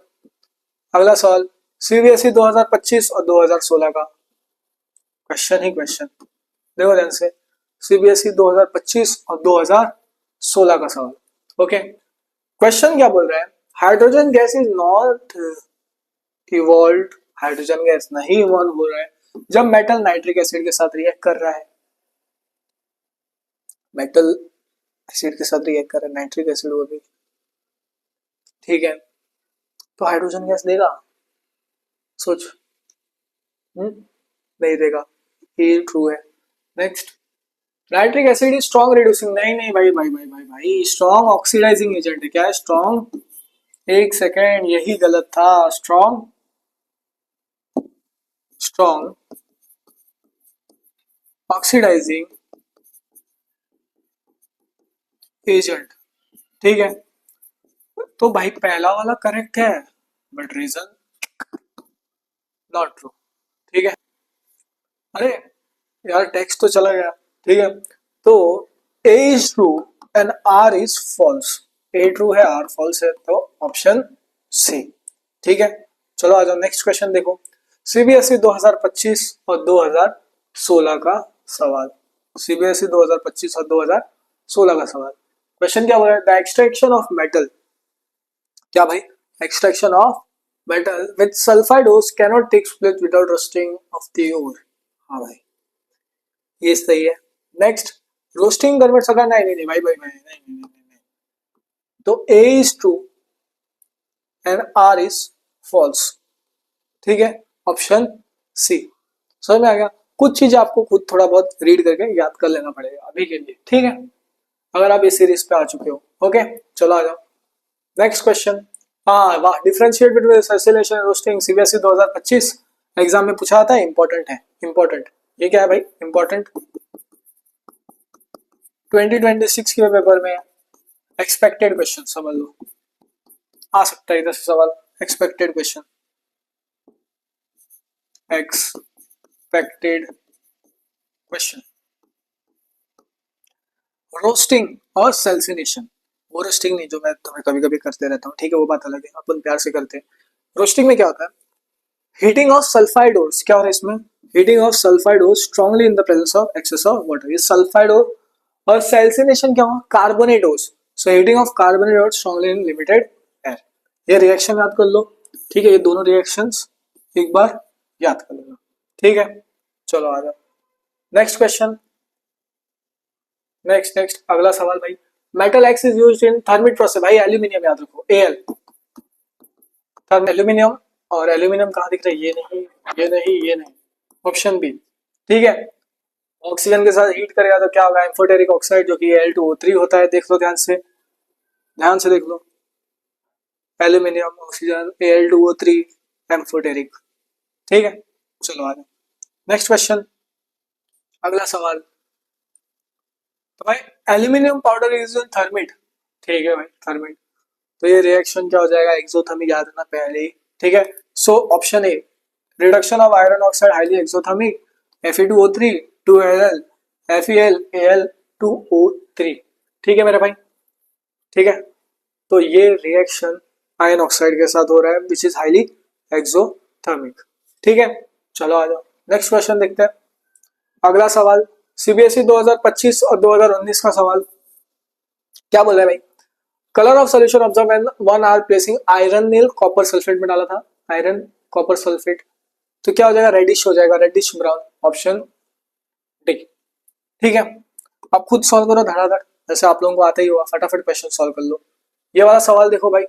[SPEAKER 1] अगला सवाल, सीबीएसई 2025 और 2016 का क्वेश्चन ही क्वेश्चन, देखो ध्यान से, सीबीएसई 2025 और 2016 का सवाल। ओके, क्वेश्चन क्या बोल रहा है, hydrogen gas is not evolve, hydrogen gas नहीं इवॉल्व हो रहा है जब मेटल नाइट्रिक एसिड के साथ रिएक्ट कर रहा है, मेटल एसिड के साथ रिएक्ट कर रहा है, नाइट्रिक एसिड वो भी, ठीक है, तो हाइड्रोजन गैस देगा, सोच, नहीं देगा, ये ट्रू है। Next, nitric acid is strong reducing, नहीं नहीं भाई भाई भाई भाई भाई, स्ट्रॉन्ग ऑक्सीडाइजिंग एजेंट है, क्या है स्ट्रॉन्ग, एक सेकेंड यही गलत था, स्ट्रॉन्ग स्ट्रॉन्ग ऑक्सीडाइजिंग एजेंट। ठीक है, तो भाई पहला वाला करेक्ट है, बट रीजन नॉट ट्रू। ठीक है, अरे यार टेक्स्ट तो चला गया। ठीक है, तो A is true and R is false. A true है, आर फॉल्स है, तो ऑप्शन सी। ठीक है, चलो आ जाओ नेक्स्ट क्वेश्चन देखो। सीबीएसई 2025 और 2016 का सवाल। सीबीएसई 2025 और 2016 का सवाल। क्वेश्चन क्या बोल रहा है? द एक्सट्रैक्शन ऑफ मेटल, क्या भाई? Extraction of metal with sulphide ores cannot take place without roasting of the ore. हाँ भाई, ये सही है। नेक्स्ट, रोस्टिंग करने सका, नहीं नहीं नहीं भाई भाई भाई, नहीं नहीं नहीं नहीं। तो A is true and R is false. ठीक है, ऑप्शन सी। समझ में आ गया? कुछ चीज आपको खुद थोड़ा बहुत रीड करके याद कर लेना पड़ेगा अभी के लिए। ठीक है, अगर आप इस सीरीज पे आ चुके हो। ओके, चलो आ जाओ नेक्स्ट क्वेश्चन। हाँ वाह, differentiate between saturation and roasting, CBSE 2025 exam में पूछा था, इंपॉर्टेंट है, इंपॉर्टेंट। ये क्या है भाई? इंपॉर्टेंट 2026 के पेपर में एक्सपेक्टेड क्वेश्चन समझ लो, आ सकता है इधर से सवाल। Expected question, expected question. Roasting और सेल्सिनेशन, वो रोस्टिंग नहीं जो मैं तुम्हें कभी कभी करते रहता हूँ, ठीक है, वो बात अलग है, अपन प्यार से करते हैं। रोस्टिंग में क्या होता है? Heating of sulphide ores. क्या हो रहा है इसमें? Heating of sulphide ores strongly in the presence of excess of water, ये सल्फाइड ओर। और सेल्सिनेशन क्या हुआ? Carbonate ores, so heating of carbonate ores strongly in limited air. ये रिएक्शन याद कर लो। ठीक है, ये दोनों रिएक्शंस एक बार याद कर लेना। ठीक है, चलो आ जाओ नेक्स्ट क्वेश्चन। नेक्स्ट अगला सवाल भाई। Metal X is used in thermite process. भाई एल्यूमिनियम याद रखो, एल, थर्म एल्यूमिनियम। और एल्यूमिनियम कहाँ दिख रहा है? ये नहीं, ये नहीं, ये नहीं, ऑप्शन बी। ठीक है, ऑक्सीजन के साथ हीट करेगा तो क्या होगा? एम्फोटेरिक ऑक्साइड, जो कि Al2O3 होता है। देख लो ध्यान से, ध्यान से देख लो, एल्यूमिनियम, ऑक्सीजन, Al2O3, एम्फोटेरिक। ठीक है, चलो आगे नेक्स्ट क्वेश्चन, अगला सवाल। तो भाई aluminium powder is in thermite. ठीक है भाई, थर्मिट, तो ये रिएक्शन क्या हो जाएगा? एक्सोथर्मिक, याद रखना पहले ही। ठीक है, so option A, reduction of iron oxide highly exothermic, Fe2O3 2Al, FeL Al2O3। ठीक है मेरे भाई, ठीक है, तो ये रिएक्शन आयरन ऑक्साइड के साथ हो रहा है विच इज हाईली एक्सोथर्मिक। ठीक है, चलो आ जाओ नेक्स्ट क्वेश्चन देखते हैं। अगला सवाल सीबीएसई 2025 और 2019 का सवाल। क्या बोल रहा है भाई? Colour of solution observe when 1 hour placing iron nail copper sulphate में डाला था, आयरन कॉपर सल्फेट, तो क्या हो जाएगा? रेडिश हो जाएगा, रेडिश ब्राउन, ऑप्शन डी। ठीक है, अब खुद सॉल्व करो धड़ाधड़, जैसे आप लोगों को आता ही होगा, फटाफट क्वेश्चन सॉल्व कर लो। ये वाला सवाल देखो भाई,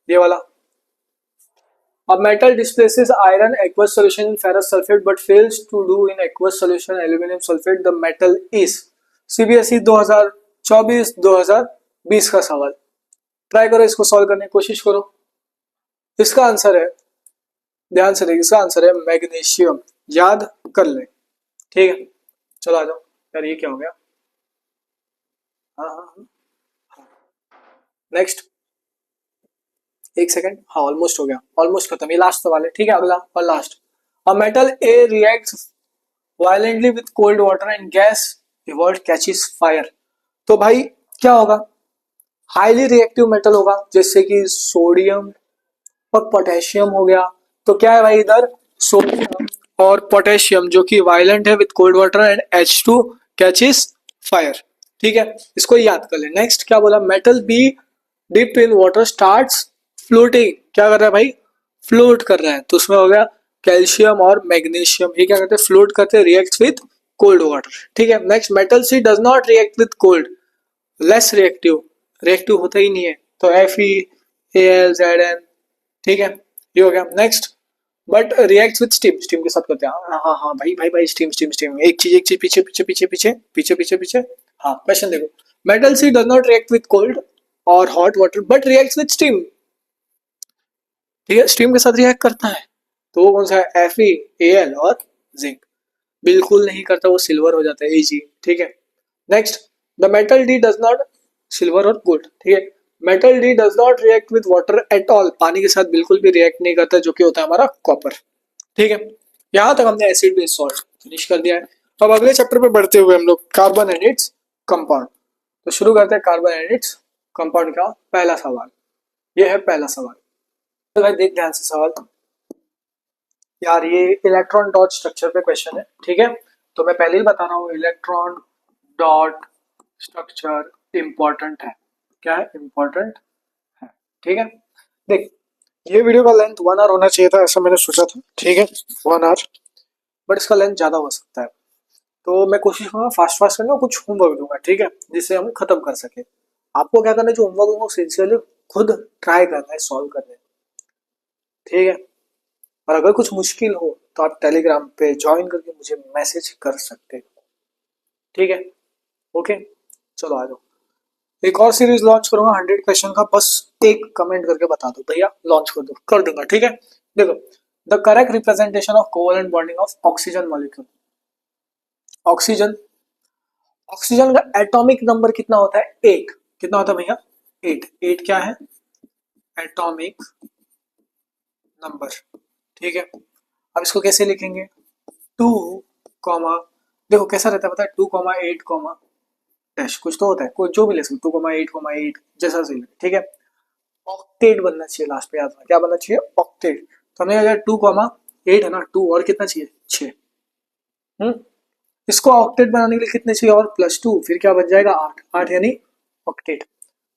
[SPEAKER 1] ये वाला। A metal displaces iron aqueous solution in ferrous sulfate but fails to do in aqueous solution aluminum sulfate. The metal is। CBSE 2024-2020 का सवाल। ट्राई करो इसको सॉल्व करने की कोशिश करो। इसका आंसर है, ध्यान से देखिए, इसका आंसर है मैग्नीशियम। याद कर ले। ठीक है, चलो आ जाओ। यार ये क्या हो गया? हाँ हाँ हाँ, नेक्स्ट, एक सेकंड, हाँ ऑलमोस्ट हो गया, ऑलमोस्ट खत्म, ये लास्ट सवाल है। ठीक है, अगला और last. A metal A reacts violently with cold water and gas evolve catches fire. तो भाई क्या होगा? हाईली रिएक्टिव मेटल होगा, जैसे कि सोडियम और पोटेशियम हो गया। तो क्या है भाई इधर? सोडियम और पोटेशियम जो कि वायलेंट है with cold water and H2 catches fire. ठीक है, इसको याद कर ले। नेक्स्ट क्या बोला? Metal B dipped in water starts floating. क्या कर रहा है भाई? फ्लोट कर रहा है, तो उसमें हो गया कैल्शियम और मैग्नीशियम। ये क्या करते हैं? फ्लोट करते हैं, रिएक्ट विद कोल्ड वाटर। ठीक है, next, metal C does not react with cold, less reactive, reactive होता ही नहीं है, तो FeAlZn। ठीक है, ये हो गया। Next, but react with steam, steam के साथ करते हैं। हाँ हाँ हाँ भाई भाई भाई, स्टीम स्टीम स्टीम, एक चीज पीछे पीछे पीछे पीछे पीछे पीछे पीछे। हाँ, क्वेश्चन देखो, metal C does not react with cold or hot water but react with steam. ठीक है, स्टीम के साथ रिएक्ट करता है, तो वो कौन सा है? FeAl और जिंक। बिल्कुल नहीं करता वो सिल्वर हो जाता है, इजी। ठीक है, next, the metal D does not, silver और गोल्ड, ठीक है, metal D does not react with water at all, पानी के साथ बिल्कुल भी रिएक्ट नहीं करता, जो कि होता है हमारा कॉपर। ठीक है, यहां तक हमने एसिड बेस सॉल्ट फिनिश कर दिया है। अब अगले चैप्टर पे बढ़ते हुए हम लोग कार्बन एंड इट्स कंपाउंड, तो शुरू करते हैं कार्बन एंड इट्स कंपाउंड का पहला सवाल। ये है पहला सवाल, तो भाई देख ध्यान से सवाल यार, ये इलेक्ट्रॉन डॉट स्ट्रक्चर पे क्वेश्चन है। ठीक है, तो मैं पहले ही बता रहा हूँ, इलेक्ट्रॉन डॉट स्ट्रक्चर इंपॉर्टेंट है। क्या है? इंपॉर्टेंट है। ठीक है, देख, ये वीडियो का लेंथ 1 आवर होना चाहिए था, ऐसा मैंने सोचा था। ठीक है, 1 आवर, बट इसका लेंथ ज्यादा हो सकता है, तो मैं कोशिश करूंगा फास्ट फास्ट करना, कुछ होमवर्क दूंगा। ठीक है, जिससे हम खत्म कर सके। आपको क्या करना है, जो होमवर्क दूंगा सिंसियरली खुद ट्राई करना है, सॉल्व करना है। ठीक है, और अगर कुछ मुश्किल हो तो आप टेलीग्राम पे ज्वाइन करके मुझे मैसेज कर सकते हो। ठीक है, ओके, चलो आ जाओ। एक और सीरीज लॉन्च करूंगा 100 क्वेश्चन का, बस एक कमेंट करके बता दो भैया, लॉन्च कर दो, कर दूंगा। ठीक है, देखो, the correct representation of covalent bonding of oxygen molecule. Oxygen, oxygen का एटॉमिक नंबर कितना होता है? 8। कितना होता है भैया? 8। 8 क्या है? Atomic number. ठीक है, अब इसको कैसे लिखेंगे? 2 कॉमा, देखो कैसा रहता है पता है, 2,8, डैश कुछ तो होता है, कोई जो भी ले सकते, 2,8,8 जैसा सही लगे। ठीक है, ऑक्टेट बनना चाहिए लास्ट पे, याद रखना क्या बनना चाहिए? ऑक्टेट। तो हमने अगर 2,8 है ना, 2 और कितना चाहिए? 6। हम्म, इसको ऑक्टेट बनाने के लिए कितने चाहिए? और +2, फिर क्या बन जाएगा? 8। 8 यानी ऑक्टेट।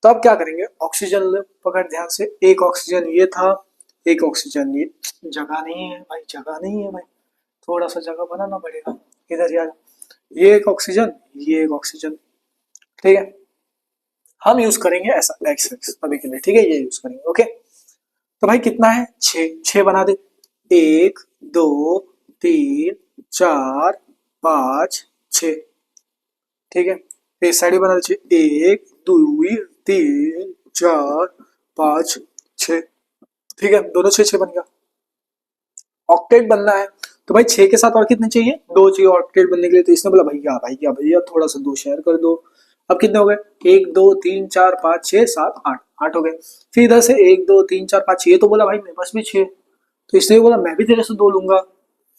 [SPEAKER 1] तो अब क्या करेंगे, ऑक्सीजन पकड़ ध्यान से, एक ऑक्सीजन ये था, एक ऑक्सीजन ये, जगह नहीं है भाई, जगह नहीं है भाई, थोड़ा सा जगह बनाना पड़ेगा। इधर यार, ये एक ऑक्सीजन, ये एक ऑक्सीजन। ठीक है, हम यूज करेंगे ऐसा एक्स एक्स अभी के लिए। ठीक है, ये यूज करेंगे। ओके, तो भाई कितना है? 6। 6 बना दे, 1 2 3 4 5 6। ठीक है, इस साइड भी बना दीजिए, 1 2 3 4 5 6। ठीक है, दोनों 6 6 बन गया। ऑक्टेट बनना है तो भाई 6 के साथ और कितने चाहिए? 2 चाहिए ऑक्टेट बनने के लिए। तो इसने बोला भैया भैया भैया थोड़ा सा 2 शेयर कर दो। अब कितने हो गए? 1 2 3 4 5 6 7 8, 8 हो गए। फिर इधर से 1 2 3 4 5 6, तो बोला भाई मेरे पास भी 6, तो इसने बोला मैं भी तेरे से 2 लूंगा,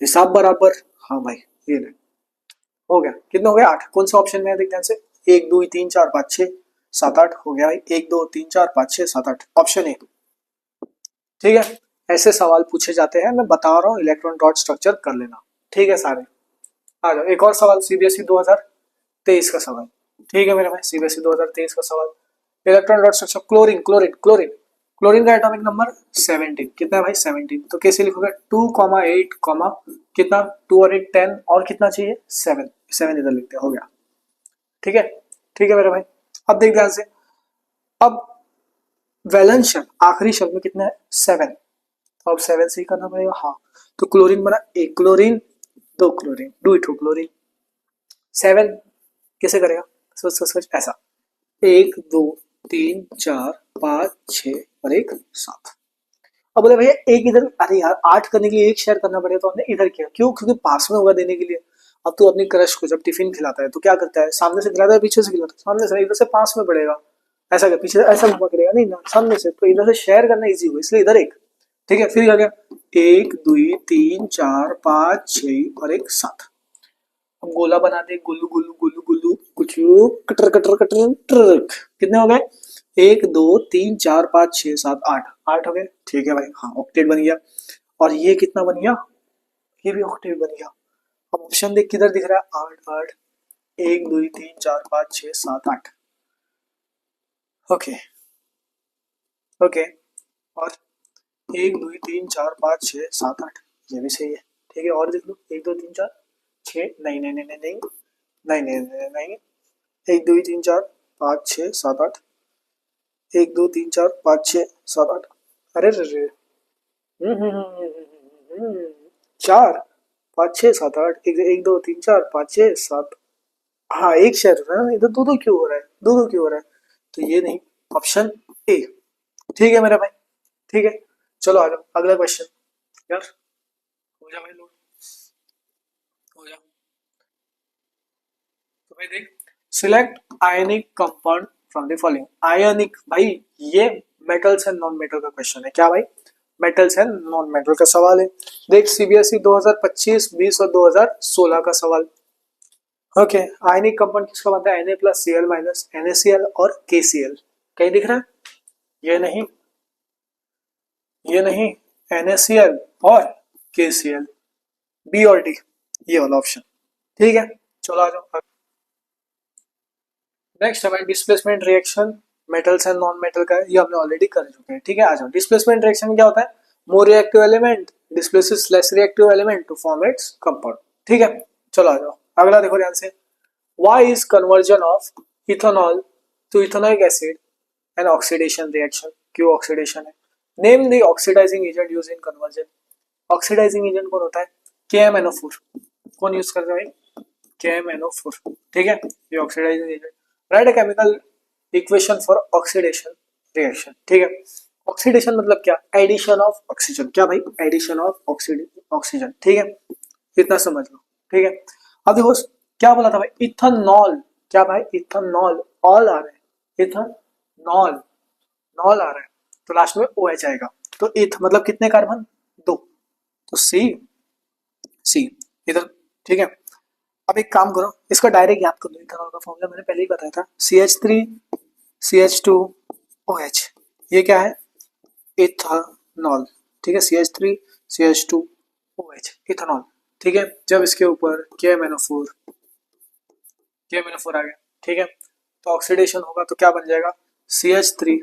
[SPEAKER 1] हिसाब बराबर। हाँ भाई, ये ले, हो गया। कितने हो गए? 8। कौन सा ऑप्शन में है देख ध्यान से, 1 2 3 4 5 6 7 8 हो गया भाई, 1 2 3 4 5 6 7 8, ऑप्शन ए। ठीक है, ऐसे सवाल पूछे जाते हैं, मैं बता रहा हूँ, इलेक्ट्रॉन डॉट स्ट्रक्चर कर लेना। ठीक है सारे, आ जाओ। एक और सवाल, सीबीएसई 2023 का सवाल। ठीक है मेरे भाई, सीबीएसई 2023 का सवाल, electron dot structure, chlorine chlorine chlorine. Chlorine का एटॉमिक नंबर 17। कितना है भाई? 17। तो कैसे लिखोगे? 2,8, कितना? 2 और 8 10, और कितना चाहिए? 7। 7 इधर लिखते हो गया। ठीक है, ठीक है मेरे भाई। अब देख ध्यान से, अब वैलेंस शब्द, आखिरी शब्द में कितना है? 7। तो अब 7 से ही करना पड़ेगा। हाँ, तो क्लोरीन बना, एक क्लोरीन, दो क्लोरीन, डू इट क्लोरीन। 7 कैसे करेगा? सोच सोच सोच, ऐसा, 1 2 3 4 5 6 और एक 7। अब बोले भैया एक इधर, अरे यार 8 करने के लिए एक शेयर करना पड़ेगा, तो हमने इधर किया, क्यों? क्योंकि पास में होगा देने के लिए। अब तू अपनी क्रश को जब टिफिन खिलाता है तो क्या करता है? सामने से खिलाता है, पीछे से खिलाता है? सामने से। इधर से पास में पड़ेगा, ऐसा क्या? पीछे ऐसा घुमा करेगा नहीं ना, सामने से। तो इधर से शेयर करना इजी हुआ, इसलिए इधर एक। ठीक है, फिर क्या गया? 1 2 3 4 5 6 और एक 7। हम गोला बना दे, गुल्लू गुल्लू गुल्लू गुल्लू कुछ, कटर कटर कटर ट्रक। कितने हो गए? 1 2 3 4 5 6 7 8, 8 हो गए। ठीक है भाई, हाँ ऑक्टेट बन गया। और ये कितना बन गया? ये भी ऑक्टेट बन गया। अब ऑप्शन देख, किधर दिख रहा है? 8 8, 1 2 3 4 5 6 7 8। ओके, ओके, और 1 2 3 4 5 6 7 8, ये भी सही है। ठीक है, और देख लो, 1 2 3 4 6, नहीं नहीं नहीं नहीं नहीं नहीं नहीं नहीं नहीं, 1 2 3 4 5 6 7 8, 1 2 3 4 5 6 7 8। अरे रे रे, 4 5 6 7 8, 1 2 3 4 5 6 7। हाँ, एक शेयर हो रहा है ना इधर, दो दो क्यों हो रहा है? दो दो क्यों हो रहा है? तो ये नहीं, ऑप्शन ए। ठीक है मेरा भाई, ठीक है, चलो आ जाओ अगला क्वेश्चन। यार हो जा भाई, लोड हो जा। Select ionic compound from the following. Ionic, भाई ये मेटल्स एंड नॉन मेटल का क्वेश्चन है। क्या भाई? मेटल्स एंड नॉन मेटल का सवाल है। देख सीबीएसई 2025, 20 और 2016 का सवाल। ओके, आयनिक कंपाउंड किसका बनता है? Na+Cl माइनस NaCl और KCl। कहीं दिख रहा है? ये नहीं, ये नहीं, NaCl और KCl, बी और डी, ये वाला ऑप्शन। ठीक है, चलो आ जाओ। नेक्स्ट हमारे displacement reaction metals and non metal का है, ये हमने ऑलरेडी कर चुके हैं। ठीक है, आ जाओ। डिस्प्लेसमेंट रिएक्शन में क्या होता है? More reactive element displaces less reactive element to form its compound. ठीक है, चलो आ जाओ। अगला देखो ध्यान से। Why is conversion of ethanol to ethanoic acid an oxidation reaction? क्यों ऑक्सीडेशन है? Name the oxidising agent used in conversion. Oxidising agent कौन होता है? KMnO4। कौन यूज करता है भाई? KMnO4। ठीक है, ये oxidising agent. Write a chemical equation for oxidation reaction. ठीक है, ऑक्सीडेशन मतलब क्या? Addition of oxygen. क्या भाई? Addition of oxygen. ठीक है, इतना समझ लो। ठीक है, अब देखो क्या बोला था भाई? इथेनॉल। क्या भाई? इथेनॉल, ऑल आ रहा है, इथेनॉल, नॉल आ रहा है, तो लास्ट में OH आएगा। तो इथ मतलब कितने कार्बन? 2, तो सी, सी इधर। ठीक है, अब एक काम करो, इसको डायरेक्ट याद कर लो। इथेनॉल का फॉर्मूला मैंने पहले ही बताया था, CH3 CH2 OH। ये क्या है? इथेनॉल। ठीक है, CH3 CH2 OH, इथेनॉल। ठीक है, जब इसके ऊपर KMnO4 आ गया, ठीक है, तो ऑक्सीडेशन होगा तो क्या बन जाएगा? CH3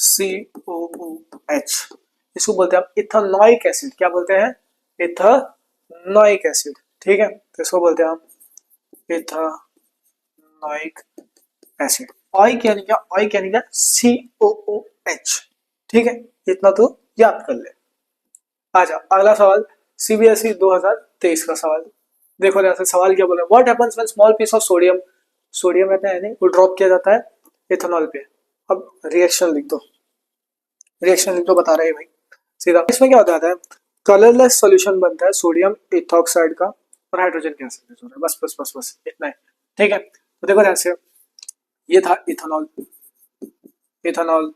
[SPEAKER 1] COOH। इसको बोलते हैं हम इथेनोइक एसिड। क्या बोलते हैं? Ethanoic acid. ठीक है, तो इसको बोलते हैं हम इथेनोइक एसिड। ऑइक यानी क्या? ऑइक यानी क्या? COOH। ठीक है, इतना तो याद कर ले। आजा अगला सवाल, सीबीएसई 2023 का सवाल। देखो जैसे सवाल क्या बोला, what happens when small piece of sodium, sodium रहता है वो ड्रॉप किया जाता है इथेनॉल पे। अब रिएक्शन लिख दो, रिएक्शन लिख दो, बता रहे हैं भाई सीधा। इसमें क्या होता है? कलरलेस सॉल्यूशन बनता है सोडियम इथॉक्साइड का और हाइड्रोजन गैस। बस बस बस बस इतना है। ठीक है, तो देखो ध्यान से, ये था इथेनॉल, इथेनॉल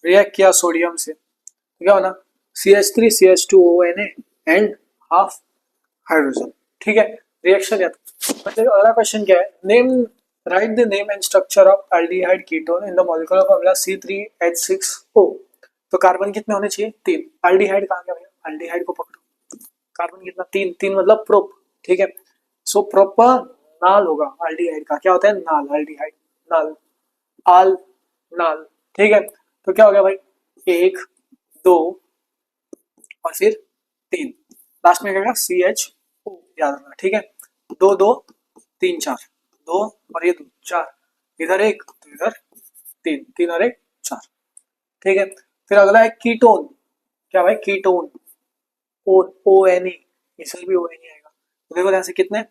[SPEAKER 1] रिएक्ट किया सोडियम से, तो क्या होना? CH3CH2ONA and half hydrogen. ठीक है, रिएक्शन याद। मतलब अगला क्वेश्चन क्या है? Name, right the name and structure of aldehyde ketone in the molecular formula C3H6O। तो कार्बन कितने होने चाहिए? 3। एल्डिहाइड कहाँ गया भैया? एल्डिहाइड को पकड़ो, कार्बन कितना? 3। 3 मतलब प्रोप। ठीक है, सो प्रोपर नाल होगा एल्डिहाइड का। क्या होता है? नाल, एल्डिहाइड नाल, आल नाल। ठीक है, तो क्या हो गया भाई? 1 2 और फिर 3, लास्ट में क्या होगा? CHO, याद रखना। ठीक है, 2 2 3 4, 2 और ये 2 4, इधर 1 तो इधर 3, 3 और 1 4। ठीक है, फिर अगला है कीटोन। क्या भाई? कीटोन, ONE, इसमें भी ONE आएगा। तो देखो ध्यान से, कितने?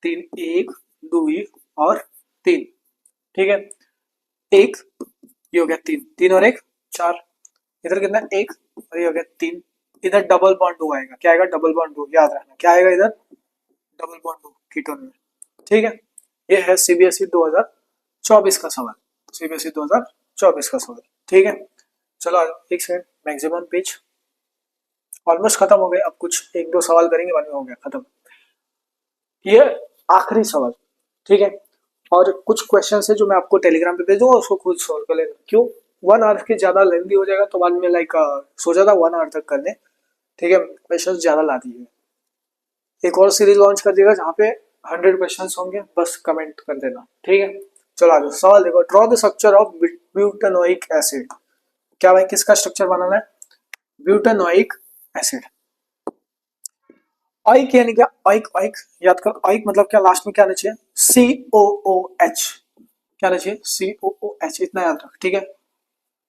[SPEAKER 1] 3, 1 2 और 3। ठीक है, 1 ये हो गया 3, 3 और 1 4, इधर कितना? 1 और ये हो गया 3। इधर डबल बॉन्ड हो आएगा। क्या आएगा? डबल बॉन्ड हो, याद रखना क्या आएगा इधर? डबल बॉन्ड हो कीटोन में। ठीक है, ये है सीबीएसई 2024 का सवाल, सीबीएसई 2024 का सवाल। ठीक है, चलो आ जाओ। एक सेकंड, मैक्सिमम पेज ऑलमोस्ट खत्म हो गए, अब कुछ 1 2 सवाल करेंगे, बाद में हो गया खत्म। ये आखिरी सवाल। ठीक है, और कुछ क्वेश्चन है जो मैं आपको टेलीग्राम पे भेजूंगा, उसको खुद सॉल्व कर लेना। क्यों? 1 आवर के ज्यादा लेंदी हो जाएगा, तो बाद में लाइक सोचा था 1 आवर तक करने। ठीक है, क्वेश्चन ज्यादा ला दिए। एक और सीरीज लॉन्च कर देगा जहाँ पे 100 क्वेश्चन होंगे, बस कमेंट कर देना। ठीक है, चलो आ जाओ। सवाल देखो, draw the structure of butanoic acid. क्या भाई? किसका स्ट्रक्चर बनाना है? Butanoic acid. ऑइक यानी क्या? ऑइक, ऑइक याद कर। ऑइक मतलब क्या? लास्ट में क्या आना चाहिए? COOH। क्या आना चाहिए? COOH, इतना याद रख। ठीक है,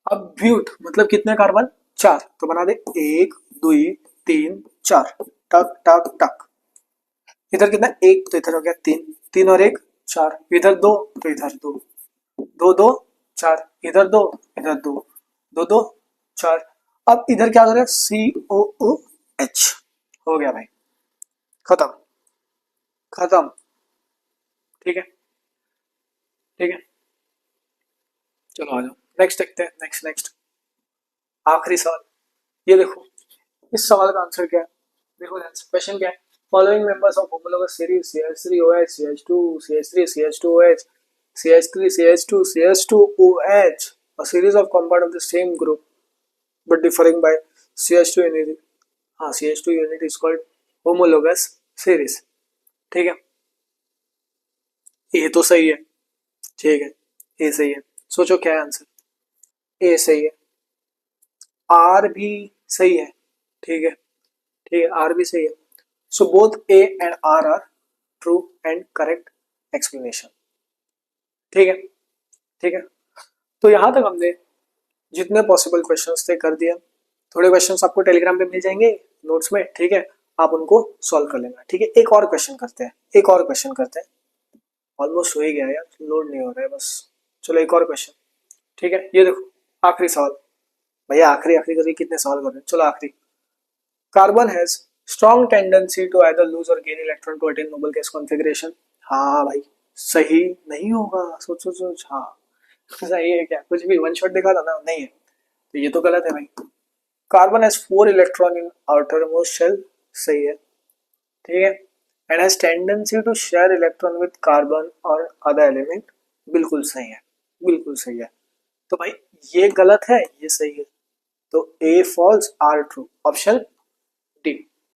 [SPEAKER 1] अब ब्यूट मतलब कितने कार्बन? 4, तो बना दे 1 2 3 4, टक टक टक। इधर कितना? 1, तो इधर हो गया 3, 3 और 1 4, इधर 2 तो इधर 2, 2 2 4, इधर 2 इधर 2, 2 2 4। अब इधर क्या करें? COOH। हो गया भाई, खत्म, खत्म। ठीक है, ठीक है, चलो आ जाओ नेक्स्ट देखते हैं। नेक्स्ट आखिरी सवाल, ये देखो, इस सवाल का आंसर क्या है? देखो क्वेश्चन क्या है, following members of homologous series CH3OH CH2 CH3 CH2OH CH3 CH2 CH2OH a series of compound of the same group but differing by CH2 unit, हाँ CH2 unit is called homologous series। ठीक है, ये तो सही है, ठीक है, ये सही है। सोचो क्या है आंसर, ए सही है, आर भी सही है, ठीक है, ठीक है, आर भी सही है। So both A and R true and correct explanation. ठीक है, ठीक है, तो यहां तक हमने जितने पॉसिबल क्वेश्चंस थे कर दिए। थोड़े क्वेश्चंस आपको टेलीग्राम पे मिल जाएंगे नोट्स में, ठीक है, आप उनको सॉल्व कर लेना। ठीक है, एक और क्वेश्चन करते हैं, एक और क्वेश्चन करते हैं। ऑलमोस्ट हो ही गया यार, लोड नहीं हो रहा है बस। चलो एक और क्वेश्चन, ठीक है, ये देखो आखिरी सवाल। भैया आखिरी आखिरी करके कितने सवाल कर रहे हैं, चलो आखिरी। Carbon has strong tendency to either lose or gain electron to attain noble gas configuration. हाँ भाई, सही नहीं होगा, सोच सोच सोच, हाँ सही है क्या? कुछ भी वन शॉट दिखा था ना, नहीं है तो ये तो गलत है भाई। Carbon has 4 electron in outermost shell, सही है, ठीक है, and has tendency to share electron with carbon और अदर एलिमेंट, बिल्कुल सही है, बिल्कुल सही है। तो भाई ये गलत है, ये सही है, तो ए फॉल्स, आर ट्रू, ऑप्शन